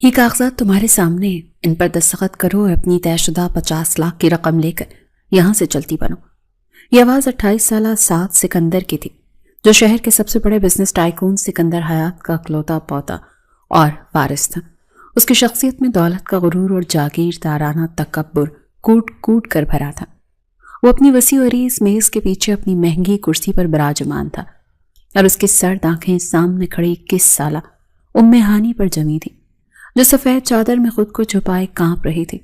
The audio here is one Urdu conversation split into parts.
یہ کاغذات تمہارے سامنے ہیں، ان پر دستخط کرو اور اپنی طے شدہ 50 لاکھ کی رقم لے کر یہاں سے چلتی بنو۔ یہ آواز 28 سالہ سعد سکندر کی تھی، جو شہر کے سب سے بڑے بزنس ٹائکون سکندر حیات کا اکلوتا پوتا اور وارث تھا۔ اس کی شخصیت میں دولت کا غرور اور جاگیر دارانہ تکبر کوٹ کوٹ کر بھرا تھا۔ وہ اپنی وسیع و عریض میز کے پیچھے اپنی مہنگی کرسی پر براجمان تھا اور اس کی سرد آنکھیں سامنے کھڑی 21 سالہ ام ہانی پر جمی تھی، جو سفید چادر میں خود کو چھپائے کانپ رہی تھی۔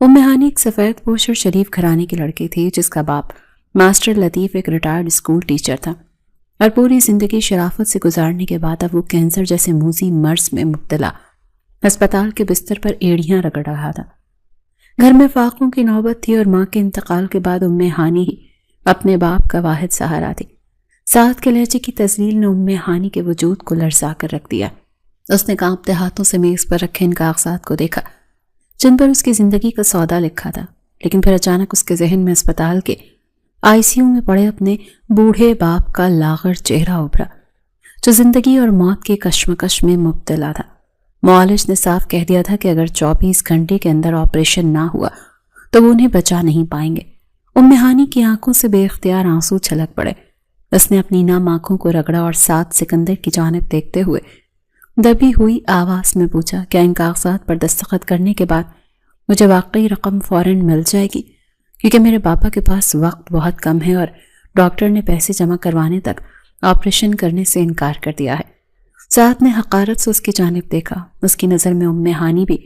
ام ہانی ایک سفید پوش اور شریف گھرانے کی لڑکی تھی، جس کا باپ ماسٹر لطیف ایک ریٹائرڈ اسکول ٹیچر تھا اور پوری زندگی شرافت سے گزارنے کے بعد اب وہ کینسر جیسے موذی مرض میں مبتلا ہسپتال کے بستر پر ایڑیاں رگڑ رہا تھا۔ گھر میں فاقوں کی نوبت تھی اور ماں کے انتقال کے بعد ام ہانی ہی اپنے باپ کا واحد سہارا تھی۔ سعد کے لہجے کی تذلیل نے ام ہانی کے وجود کو لرزا کر رکھ دیا۔ اس نے کانپتے ہاتھوں سے میز پر رکھے ان کاغذات کو دیکھا جن پر اس کی زندگی کا سودا لکھا تھا، لیکن پھر اچانک اس کے ذہن میں اسپتال کے ICU میں پڑے اپنے بوڑھے باپ کا لاغر چہرہ ابھرا، جو زندگی اور موت کی کشمکش میں مبتلا تھا۔ معالج نے صاف کہہ دیا تھا کہ اگر 24 گھنٹے کے اندر آپریشن نہ ہوا تو وہ انہیں بچا نہیں پائیں گے۔ ام ہانی کی آنکھوں سے بے اختیار آنسو چھلک پڑے۔ اس نے اپنی نم آنکھوں کو رگڑا اور سعد سکندر کی جانب دیکھتے ہوئے دبی ہوئی آواز میں پوچھا، کیا ان کاغذات پر دستخط کرنے کے بعد مجھے واقعی رقم فوراً مل جائے گی؟ کیونکہ میرے پاپا کے پاس وقت بہت کم ہے اور ڈاکٹر نے پیسے جمع کروانے تک آپریشن کرنے سے انکار کر دیا ہے۔ سعد نے حقارت سے اس کی جانب دیکھا۔ اس کی نظر میں ام ہانی بھی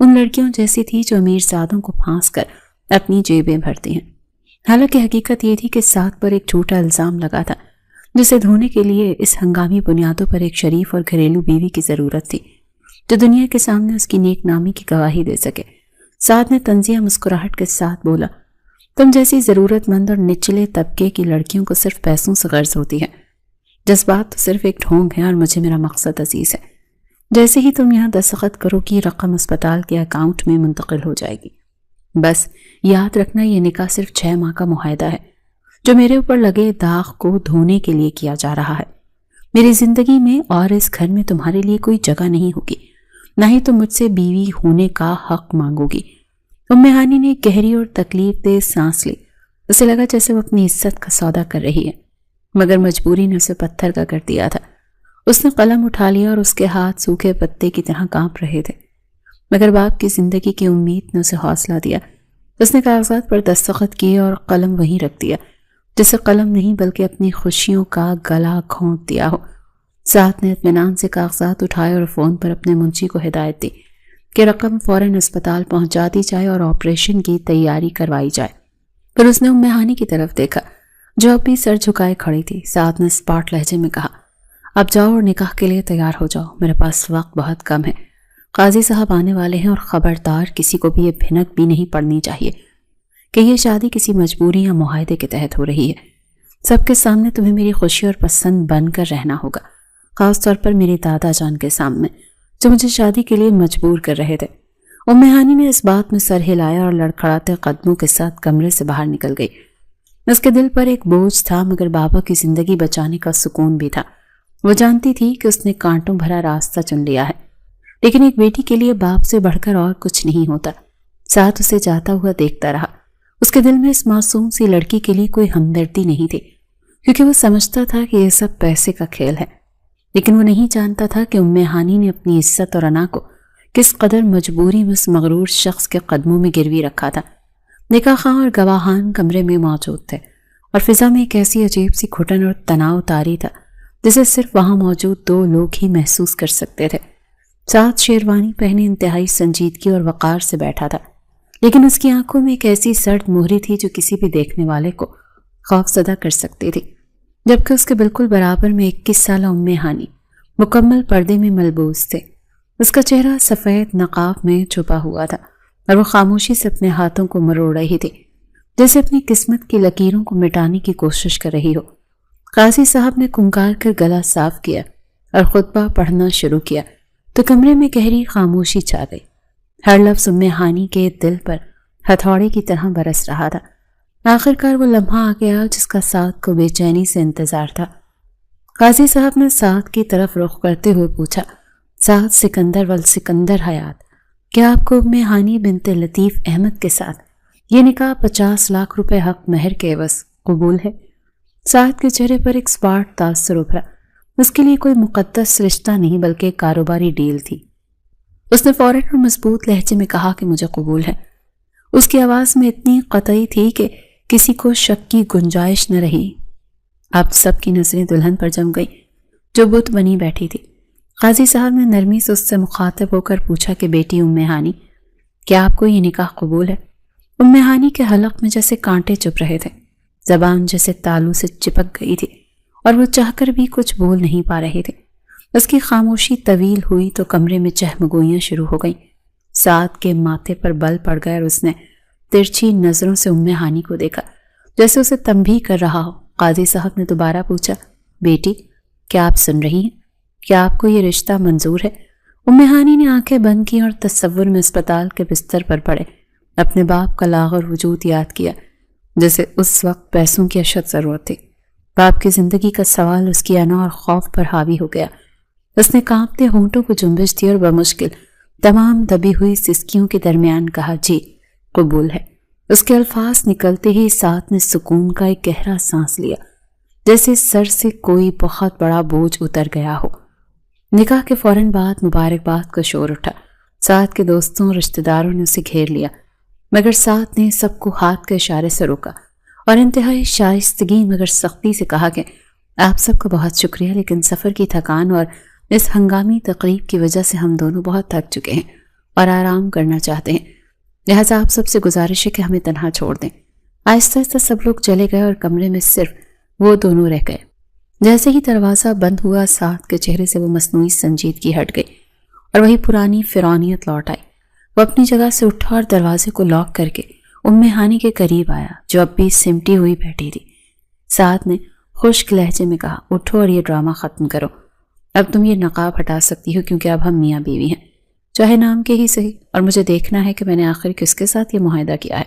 ان لڑکیوں جیسی تھی جو امیر زادوں کو پھانس کر اپنی جیبیں بھرتی ہیں۔ حالانکہ حقیقت یہ تھی کہ سعد پر ایک جھوٹا الزام لگا تھا، جسے دھونے کے لیے اس ہنگامی بنیادوں پر ایک شریف اور گھریلو بیوی کی ضرورت تھی جو دنیا کے سامنے اس کی نیک نامی کی گواہی دے سکے۔ سعد نے طنزیہ مسکراہٹ کے ساتھ بولا، تم جیسی ضرورت مند اور نچلے طبقے کی لڑکیوں کو صرف پیسوں سے غرض ہوتی ہے۔ جذبات تو صرف ایک ڈھونگ ہے اور مجھے میرا مقصد عزیز ہے۔ جیسے ہی تم یہاں دستخط کرو گی رقم اسپتال کے اکاؤنٹ میں منتقل ہو جائے گی۔ بس یاد رکھنا، یہ نکاح صرف 6 ماہ کا معاہدہ ہے جو میرے اوپر لگے داغ کو دھونے کے لیے کیا جا رہا ہے۔ میری زندگی میں اور اس گھر میں تمہارے لیے کوئی جگہ نہیں ہوگی، نہ ہی تم مجھ سے بیوی ہونے کا حق مانگو گی۔ ام ہانی نے گہری اور تکلیف دہ سانس لی۔ اسے لگا جیسے وہ اپنی عزت کا سودا کر رہی ہے، مگر مجبوری نے اسے پتھر کا کر دیا تھا۔ اس نے قلم اٹھا لیا اور اس کے ہاتھ سوکھے پتے کی طرح کانپ رہے تھے، مگر باپ کی زندگی کی امید نے اسے حوصلہ دیا۔ اس نے کاغذات پر دستخط کیے اور قلم وہیں رکھ دیا، جسے قلم نہیں بلکہ اپنی خوشیوں کا گلا گھونٹ دیا ہو۔ سعد نے اطمینان سے کاغذات اٹھائے اور فون پر اپنے منشی کو ہدایت دی کہ رقم فوراً اسپتال پہنچا دی جائے اور آپریشن کی تیاری کروائی جائے۔ پھر اس نے ام ہانی کی طرف دیکھا جو اب بھی سر جھکائے کھڑی تھی۔ سعد نے اسپاٹ لہجے میں کہا، اب جاؤ اور نکاح کے لیے تیار ہو جاؤ، میرے پاس وقت بہت کم ہے۔ قاضی صاحب آنے والے ہیں اور خبردار کسی کو بھی یہ بھنک بھی نہیں پڑنی چاہیے کہ یہ شادی کسی مجبوری یا معاہدے کے تحت ہو رہی ہے۔ سب کے سامنے تمہیں میری خوشی اور پسند بن کر رہنا ہوگا، خاص طور پر میری دادا جان کے سامنے جو مجھے شادی کے لیے مجبور کر رہے تھے۔ ام ہانی نے اس بات میں سر ہلایا اور لڑکھڑاتے قدموں کے ساتھ کمرے سے باہر نکل گئی۔ اس کے دل پر ایک بوجھ تھا، مگر بابا کی زندگی بچانے کا سکون بھی تھا۔ وہ جانتی تھی کہ اس نے کانٹوں بھرا راستہ چن لیا ہے، لیکن ایک بیٹی کے لیے باپ سے بڑھ کر اور کچھ نہیں ہوتا۔ ساتھ اسے جاتا ہوا دیکھتا رہا۔ اس کے دل میں اس معصوم سی لڑکی کے لیے کوئی ہمدردی نہیں تھی، کیونکہ وہ سمجھتا تھا کہ یہ سب پیسے کا کھیل ہے، لیکن وہ نہیں جانتا تھا کہ ام ہانی نے اپنی عزت اور انا کو کس قدر مجبوری میں اس مغرور شخص کے قدموں میں گروی رکھا تھا۔ نکاح خواہ اور گواہان کمرے میں موجود تھے اور فضا میں ایک ایسی عجیب سی گھٹن اور تناؤ طاری تھا جسے صرف وہاں موجود 2 لوگ ہی محسوس کر سکتے تھے۔ سعد شیروانی پہنے انتہائی سنجیدگی اور وقار سے بیٹھا تھا، لیکن اس کی آنکھوں میں ایک ایسی سرد مہری تھی جو کسی بھی دیکھنے والے کو خوف زدہ کر سکتی تھی، جبکہ اس کے بالکل برابر میں 21 سالہ ام ہانی مکمل پردے میں ملبوس تھے۔ اس کا چہرہ سفید نقاب میں چھپا ہوا تھا اور وہ خاموشی سے اپنے ہاتھوں کو مروڑ رہی تھی، جیسے اپنی قسمت کی لکیروں کو مٹانے کی کوشش کر رہی ہو۔ قاضی صاحب نے کنکار کر گلا صاف کیا اور خطبہ پڑھنا شروع کیا تو کمرے میں گہری خاموشی چھا گئی۔ ہر لفظ ام ہانی کے دل پر ہتھوڑے کی طرح برس رہا تھا۔ آخرکار وہ لمحہ آ گیا جس کا سعد کو بے چینی سے انتظار تھا۔ قاضی صاحب نے سعد کی طرف رخ کرتے ہوئے پوچھا، سعد سکندر والسکندر حیات، کیا آپ کو ام ہانی بنت لطیف احمد کے ساتھ یہ نکاح 50 لاکھ روپے حق مہر کے عوض قبول ہے؟ سعد کے چہرے پر ایک سپاٹ تاثر ابھرا۔ اس کے لیے کوئی مقدس رشتہ نہیں بلکہ ایک کاروباری ڈیل تھی۔ اس نے فوراً اور مضبوط لہجے میں کہا کہ مجھے قبول ہے۔ اس کی آواز میں اتنی قطعی تھی کہ کسی کو شک کی گنجائش نہ رہی۔ اب سب کی نظریں دلہن پر جم گئی جو بت بنی بیٹھی تھی۔ قاضی صاحب نے نرمی سے اس سے مخاطب ہو کر پوچھا کہ بیٹی ام ہانی، کیا آپ کو یہ نکاح قبول ہے؟ ام ہانی کے حلق میں جیسے کانٹے چپ رہے تھے، زبان جیسے تالو سے چپک گئی تھی اور وہ چاہ کر بھی کچھ بول نہیں پا رہے تھے۔ اس کی خاموشی طویل ہوئی تو کمرے میں چہمگوئیاں شروع ہو گئیں۔ سعد کے ماتھے پر بل پڑ گئے اور اس نے ترچھی نظروں سے ام ہانی کو دیکھا جیسے اسے تنبیہ کر رہا ہو۔ قاضی صاحب نے دوبارہ پوچھا، بیٹی کیا آپ سن رہی ہیں؟ کیا آپ کو یہ رشتہ منظور ہے؟ ام ہانی نے آنکھیں بند کی اور تصور میں اسپتال کے بستر پر پڑے اپنے باپ کا لاغر وجود یاد کیا جیسے اس وقت پیسوں کی اشد ضرورت تھی۔ باپ کی زندگی کا سوال اس کی انا اور خوف پر حاوی ہو گیا۔ اس نے کانپتے ہونٹوں کو جنبش دی اور بمشکل تمام دبی ہوئی سسکیوں کے درمیان کہا، جی قبول ہے۔ اس کے الفاظ نکلتے ہی سعد نے سکون کا ایک گہرا سانس لیا جیسے سر سے کوئی بہت بڑا بوجھ اتر گیا ہو۔ نکاح کے فوراً بعد مبارکباد کا شور اٹھا۔ سعد کے دوستوں اور رشتہ داروں نے اسے گھیر لیا مگر سعد نے سب کو ہاتھ کے اشارے سے روکا اور انتہائی شائستگی مگر سختی سے کہا کہ آپ سب کا بہت شکریہ، لیکن سفر کی تھکان اور اس ہنگامی تقریب کی وجہ سے ہم دونوں بہت تھک چکے ہیں اور آرام کرنا چاہتے ہیں، لہٰذا آپ سب سے گزارش ہے کہ ہمیں تنہا چھوڑ دیں۔ آہستہ آہستہ سب لوگ چلے گئے اور کمرے میں صرف وہ دونوں رہ گئے۔ جیسے ہی دروازہ بند ہوا سعد کے چہرے سے وہ مصنوعی سنجیدگی ہٹ گئی اور وہی پرانی فرعونیت لوٹ آئی۔ وہ اپنی جگہ سے اٹھا اور دروازے کو لاک کر کے ام ہانی کے قریب آیا جو اب بھی سمٹی ہوئی بیٹھی تھی۔ سعد نے خشک لہجے میں کہا، اٹھو اور یہ ڈرامہ ختم کرو۔ اب تم یہ نقاب ہٹا سکتی ہو کیونکہ اب ہم میاں بیوی ہیں، چاہے نام کے ہی صحیح، اور مجھے دیکھنا ہے کہ میں نے آخر کس کے ساتھ یہ معاہدہ کیا ہے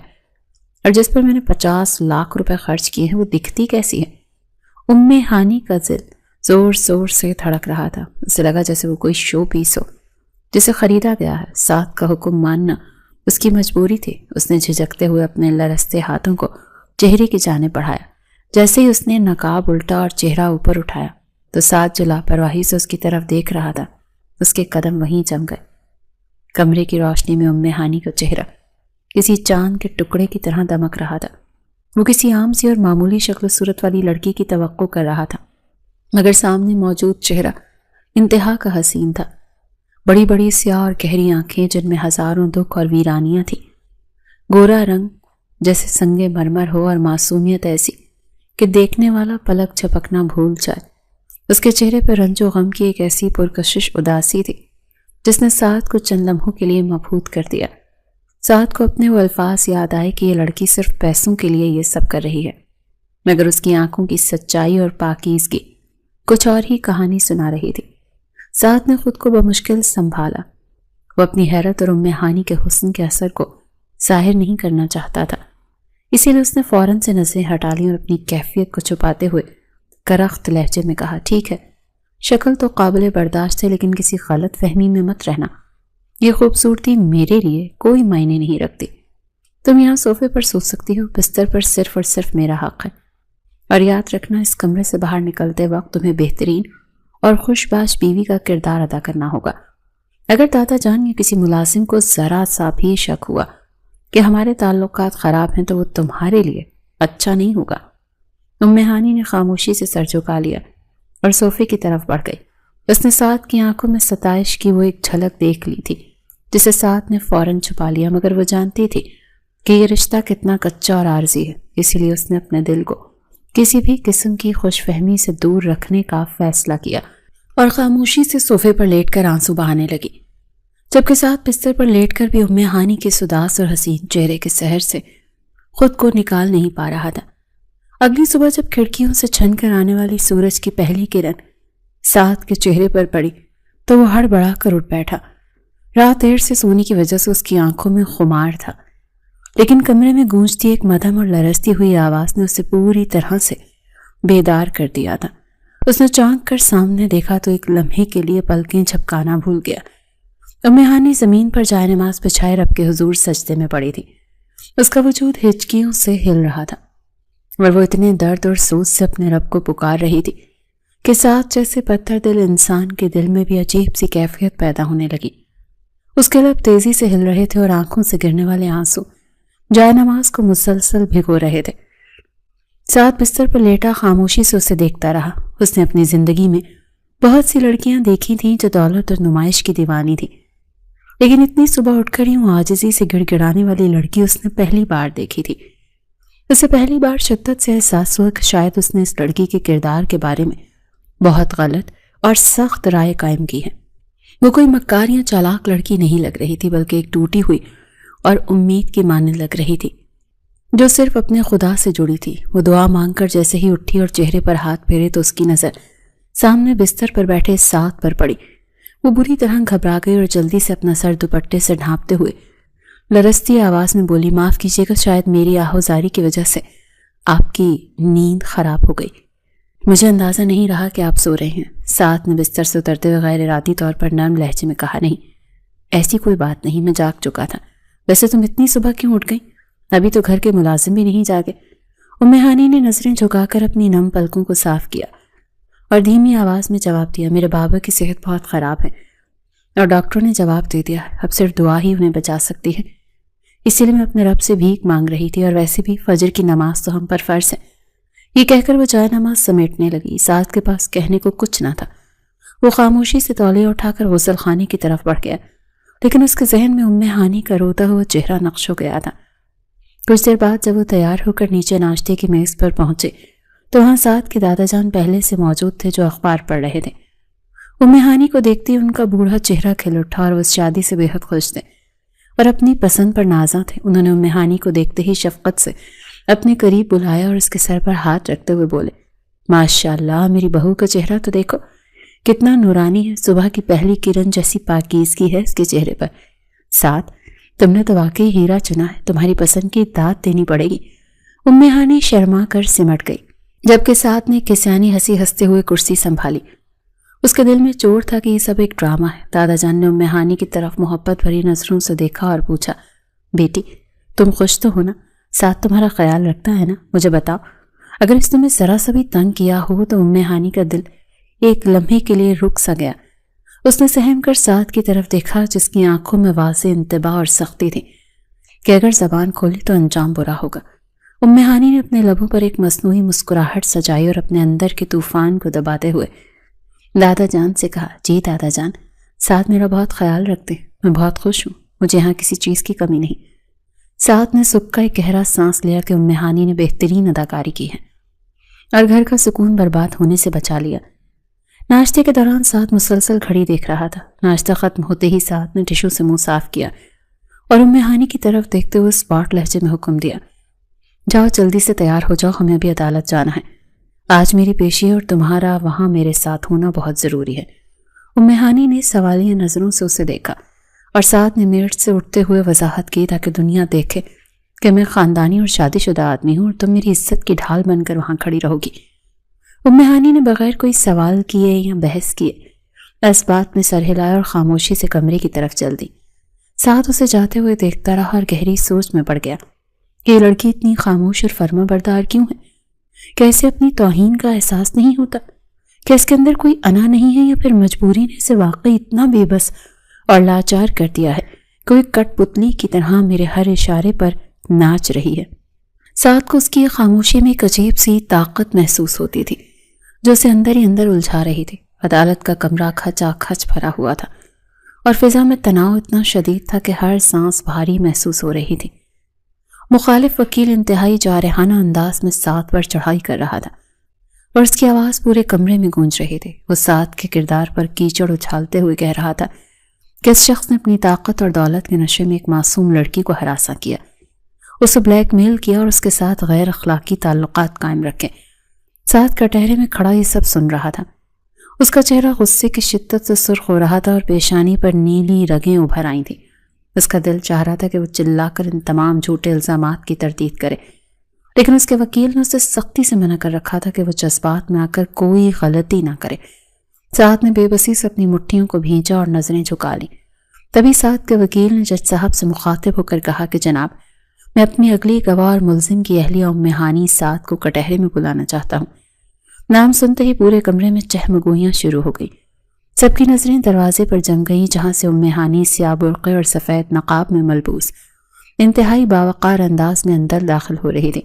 اور جس پر میں نے 50 لاکھ روپے خرچ کیے ہیں وہ دکھتی کیسی ہے۔ ام ہانی کا دل زور زور سے دھڑک رہا تھا۔ اسے لگا جیسے وہ کوئی شو پیس ہو جسے خریدا گیا ہے۔ سعد کا حکم ماننا اس کی مجبوری تھی۔ اس نے جھجکتے ہوئے اپنے لرزتے ہاتھوں کو چہرے کی جانب بڑھایا۔ جیسے ہی اس نے نقاب الٹا اور چہرہ اوپر اٹھایا تو سعد جو لاپرواہی سے اس کی طرف دیکھ رہا تھا اس کے قدم وہیں جم گئے۔ کمرے کی روشنی میں ام ہانی کا چہرہ کسی چاند کے ٹکڑے کی طرح دمک رہا تھا۔ وہ کسی عام سی اور معمولی شکل و صورت والی لڑکی کی توقع کر رہا تھا مگر سامنے موجود چہرہ انتہا کا حسین تھا۔ بڑی بڑی سیاہ اور گہری آنکھیں جن میں ہزاروں دکھ اور ویرانیاں تھیں، گورا رنگ جیسے سنگ مرمر ہو اور معصومیت ایسی کہ دیکھنے والا پلک جھپکنا بھول جائے۔ اس کے چہرے پر رنج و غم کی ایک ایسی پرکشش اداسی تھی جس نے سعد کو چند لمحوں کے لیے مبہوت کر دیا۔ سعد کو اپنے وہ الفاظ یاد آئے کہ یہ لڑکی صرف پیسوں کے لیے یہ سب کر رہی ہے، مگر اس کی آنکھوں کی سچائی اور پاکیزگی کچھ اور ہی کہانی سنا رہی تھی۔ سعد نے خود کو بمشکل سنبھالا۔ وہ اپنی حیرت اور ام ہانی کے حسن کے اثر کو ظاہر نہیں کرنا چاہتا تھا، اسی لیے اس نے فوراً سے نظریں ہٹا لیں اور اپنی کیفیت کو چھپاتے ہوئے کرخت لہجے میں کہا، ٹھیک ہے، شکل تو قابل برداشت ہے لیکن کسی غلط فہمی میں مت رہنا۔ یہ خوبصورتی میرے لیے کوئی معنی نہیں رکھتی۔ تم یہاں صوفے پر سو سکتی ہو، بستر پر صرف اور صرف میرا حق ہے، اور یاد رکھنا اس کمرے سے باہر نکلتے وقت تمہیں بہترین اور خوش باش بیوی کا کردار ادا کرنا ہوگا۔ اگر دادا جان یا کسی ملازم کو ذرا سا بھی شک ہوا کہ ہمارے تعلقات خراب ہیں تو وہ تمہارے لیے اچھا نہیں ہوگا۔ ام ہانی نے خاموشی سے سر جھکا لیا اور صوفے کی طرف بڑھ گئی۔ اس نے سعد کی آنکھوں میں ستائش کی وہ ایک جھلک دیکھ لی تھی جسے سعد نے فوراً چھپا لیا، مگر وہ جانتی تھی کہ یہ رشتہ کتنا کچا اور عارضی ہے، اسی لیے اس نے اپنے دل کو کسی بھی قسم کی خوش فہمی سے دور رکھنے کا فیصلہ کیا اور خاموشی سے صوفے پر لیٹ کر آنسو بہانے لگی، جبکہ سعد بستر پر لیٹ کر بھی ام ہانی کے سداس اور حسین چہرے کے سحر سے خود کو نکال نہیں پا رہا تھا۔ اگلی صبح جب کھڑکیوں سے چھن کر آنے والی سورج کی پہلی کرن سعد کے چہرے پر پڑی تو وہ ہڑبڑا کر اٹھ بیٹھا۔ رات دیر سے سونے کی وجہ سے اس کی آنکھوں میں خمار تھا، لیکن کمرے میں گونجتی ایک مدھم اور لرزتی ہوئی آواز نے اسے پوری طرح سے بیدار کر دیا تھا۔ اس نے چونک کر سامنے دیکھا تو ایک لمحے کے لیے پلکیں جھپکانا بھول گیا۔ ہانی زمین پر جائے نماز بچھائے رب کے حضور سجدے میں پڑی تھی۔ اس کا وجود ہچکیوں سے ہل رہا تھا اور وہ اتنے درد اور سوز سے اپنے رب کو پکار رہی تھی کہ ساتھ جیسے پتھر دل انسان کے دل میں بھی عجیب سی کیفیت پیدا ہونے لگی۔ اس کے لب تیزی سے ہل رہے تھے اور آنکھوں سے گرنے والے آنسو جائے نماز کو مسلسل بھگو رہے تھے۔ ساتھ بستر پر لیٹا خاموشی سے اسے دیکھتا رہا۔ اس نے اپنی زندگی میں بہت سی لڑکیاں دیکھی تھیں جو دولت اور نمائش کی دیوانی تھی، لیکن اتنی صبح اٹھ کر یوں عاجزی سے گڑ گڑانے والی لڑکی اس نے پہلی بار دیکھی تھی۔ اسے پہلی بار شدت سے احساس ہوا کہ شاید اس نے اس لڑکی کے کردار کے بارے میں بہت غلط اور سخت رائے قائم کی ہے۔ وہ کوئی مکار یا چالاک لڑکی نہیں لگ رہی تھی، بلکہ ایک ٹوٹی ہوئی اور امید کی مانند لگ رہی تھی جو صرف اپنے خدا سے جڑی تھی۔ وہ دعا مانگ کر جیسے ہی اٹھی اور چہرے پر ہاتھ پھیرے تو اس کی نظر سامنے بستر پر بیٹھے ساتھ پر پڑی۔ وہ بری طرح گھبرا گئی اور جلدی سے اپنا سر دوپٹے سے ڈھانپتے ہوئے لرزتی آواز میں بولی، معاف کیجیے گا، شاید میری آہوزاری کی وجہ سے آپ کی نیند خراب ہو گئی۔ مجھے اندازہ نہیں رہا کہ آپ سو رہے ہیں۔ ساتھ نے بستر سے اترتے ہوئے غیر ارادی طور پر نرم لہجے میں کہا، نہیں ایسی کوئی بات نہیں، میں جاگ چکا تھا۔ ویسے تم اتنی صبح کیوں اٹھ گئی؟ ابھی تو گھر کے ملازم بھی نہیں جاگے۔ ہانی نے نظریں جھکا کر اپنی نم پلکوں کو صاف کیا اور دھیمی آواز میں جواب دیا، میرے بابا کی صحت بہت خراب ہے اور ڈاکٹروں نے جواب دے دیا اب صرف دعا ہی انہیں بچا سکتی ہے، اسی لیے میں اپنے رب سے بھیک مانگ رہی تھی، اور ویسے بھی فجر کی نماز تو ہم پر فرض ہے۔ یہ کہہ کر وہ جائے نماز سمیٹنے لگی۔ ساتھ کے پاس کہنے کو کچھ نہ تھا۔ وہ خاموشی سے تولیہ اٹھا کر غسل خانے کی طرف بڑھ گیا، لیکن اس کے ذہن میں ہانی کا روتا ہوا چہرہ نقش ہو گیا تھا۔ کچھ دیر بعد جب وہ تیار ہو کر نیچے ناشتے کی میز پر پہنچے تو وہاں ساتھ کے دادا جان پہلے سے موجود تھے جو اخبار پڑھ رہے تھے۔ ہانی کو دیکھتے ان کا بوڑھا چہرہ کھل اٹھا اور وہ اس شادی سے بے حد خوش تھے اور اپنی پسند پر نازاں تھے۔ انہوں نے ہانی کو دیکھتے ہی شفقت سے اپنے قریب بلایا اور اس کے سر پر ہاتھ رکھتے ہوئے بولے، ماشاءاللہ میری بہو کا چہرہ تو دیکھو کتنا نورانی ہے، صبح کی پہلی کرن جیسی پاکیزگی ہے اس کے چہرے پر۔ ساتھ تم نے تو واقعی ہیرا چنا ہے، تمہاری پسند کی داد دینی پڑے گی۔ ہانی شرما کر سمٹ گئی، جبکہ ساتھ نے کسانی ہنسی ہنستے ہوئے کرسی سنبھالی۔ اس کے دل میں چوٹ تھا کہ یہ سب ایک ڈرامہ ہے۔ دادا جان نے ہانی کی طرف محبت بھری نظروں سے دیکھا اور پوچھا، بیٹی تم خوش تو ہو نا؟ ساتھ تمہارا خیال رکھتا ہے نا؟ مجھے بتاؤ، اگر اس نے میں ذرا سا بھی تنگ کیا ہو تو ہانی کا دل ایک لمحے کے لیے رک سا گیا۔ اس نے سہم کر ساتھ کی طرف دیکھا جس کی آنکھوں میں واضح انتباہ اور سختی تھی کہ اگر زبان کھولی تو انجام برا ہوگا۔ ہانی نے اپنے لبوں پر ایک مصنوعی مسکراہٹ سجائی اور اپنے اندر کے طوفان کو دباتے ہوئے دادا جان سے کہا، جی دادا جان، ساتھ میرا بہت خیال رکھتے، میں بہت خوش ہوں، مجھے یہاں کسی چیز کی کمی نہیں۔ ساتھ نے سکھ کا ایک گہرا سانس لیا کہ ہانی نے بہترین اداکاری کی ہے اور گھر کا سکون برباد ہونے سے بچا لیا۔ ناشتے کے دوران ساتھ مسلسل گھڑی دیکھ رہا تھا۔ ناشتہ ختم ہوتے ہی ساتھ نے ٹشو سے منہ صاف کیا اور ہانی کی طرف دیکھتے ہوئے اسپاٹ لہجے میں حکم دیا، جاؤ جلدی سے تیار ہو جاؤ، ہمیں بھی عدالت جانا ہے۔ آج میری پیشی اور تمہارا وہاں میرے ساتھ ہونا بہت ضروری ہے۔ ہانی نے سوالیہ نظروں سے اسے دیکھا اور ساتھ نے میرٹ سے اٹھتے ہوئے وضاحت کی تاکہ دنیا دیکھے کہ میں خاندانی اور شادی شدہ آدمی ہوں اور تم میری عزت کی ڈھال بن کر وہاں کھڑی رہو گی۔ ہانی نے بغیر کوئی سوال کیے یا بحث کیے اس بات میں سر ہلایا اور خاموشی سے کمرے کی طرف چل دی۔ ساتھ اسے جاتے ہوئے دیکھتا رہا اور گہری سوچ میں پڑ گیا کہ یہ لڑکی اتنی خاموش اور فرما بردار کیوں ہے؟ کیا اسے اپنی توہین کا احساس نہیں ہوتا؟ کیا اس کے اندر کوئی انا نہیں ہے یا پھر مجبوری نے اسے واقعی اتنا بے بس اور لاچار کر دیا ہے؟ کوئی کٹ پتلی کی طرح میرے ہر اشارے پر ناچ رہی ہے۔ ساتھ کو اس کی خاموشی میں ایک عجیب سی طاقت محسوس ہوتی تھی جو اسے اندر ہی اندر الجھا رہی تھی۔ عدالت کا کمرہ کھچا کھچ بھرا ہوا تھا اور فضا میں تناؤ اتنا شدید تھا کہ ہر سانس بھاری محسوس ہو رہی تھی۔ مخالف وکیل انتہائی جارحانہ انداز میں ساتھ پر چڑھائی کر رہا تھا اور اس کی آواز پورے کمرے میں گونج رہی تھی۔ وہ ساتھ کے کردار پر کیچڑ اچھالتے ہوئے کہہ رہا تھا کہ اس شخص نے اپنی طاقت اور دولت کے نشے میں ایک معصوم لڑکی کو ہراساں کیا، اسے بلیک میل کیا اور اس کے ساتھ غیر اخلاقی تعلقات قائم رکھے۔ ساتھ کٹہرے میں کھڑا یہ سب سن رہا تھا۔ اس کا چہرہ غصے کی شدت سے سرخ ہو رہا تھا اور پیشانی پر نیلی رگیں ابھر آئی تھیں۔ اس کا دل چاہ رہا تھا کہ وہ چلا کر ان تمام جھوٹے الزامات کی تردید کرے لیکن اس کے وکیل نے اسے سختی سے منع کر رکھا تھا کہ وہ جذبات میں آ کر کوئی غلطی نہ کرے۔ سعد نے بے بسی سے اپنی مٹھیوں کو بھینچا اور نظریں جھکا لیں۔ تبھی سعد کے وکیل نے جج صاحب سے مخاطب ہو کر کہا کہ جناب، میں اپنی اگلی گواہ اور ملزم کی اہلیہ ام ہانی سعد کو کٹہرے میں بلانا چاہتا ہوں۔ نام سنتے ہی پورے کمرے میں چہمگوئیاں شروع ہو گئی۔ سب کی نظریں دروازے پر جم گئیں، جہاں سے ام ہانی سیاہ برقعے اور سفید نقاب میں ملبوس انتہائی باوقار انداز میں اندر داخل ہو رہی تھی۔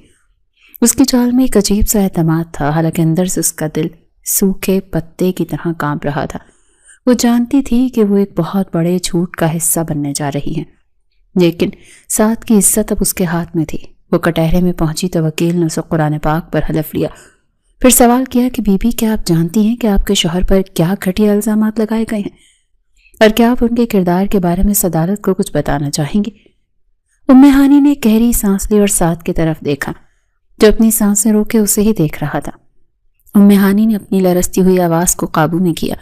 اس کی چال میں ایک عجیب سا اعتماد تھا، حالانکہ اندر سے اس کا دل سوکھے پتے کی طرح کانپ رہا تھا۔ وہ جانتی تھی کہ وہ ایک بہت بڑے جھوٹ کا حصہ بننے جا رہی ہیں، لیکن سعد کی عزت اب اس کے ہاتھ میں تھی۔ وہ کٹہرے میں پہنچی تو وکیل نے اسے قرآن پاک پر حلف لیا، پھر سوال کیا کہ بی بی، کیا آپ جانتی ہیں کہ آپ کے شوہر پر کیا گھٹیا الزامات لگائے گئے ہیں، اور کیا آپ ان کے کردار کے بارے میں اس عدالت کو کچھ بتانا چاہیں گی؟ ام ہانی نے گہری سانس لی اور سعد کی طرف دیکھا، جو اپنی سانسیں روکے اسے ہی دیکھ رہا تھا۔ ام ہانی نے اپنی لرزتی ہوئی آواز کو قابو میں کیا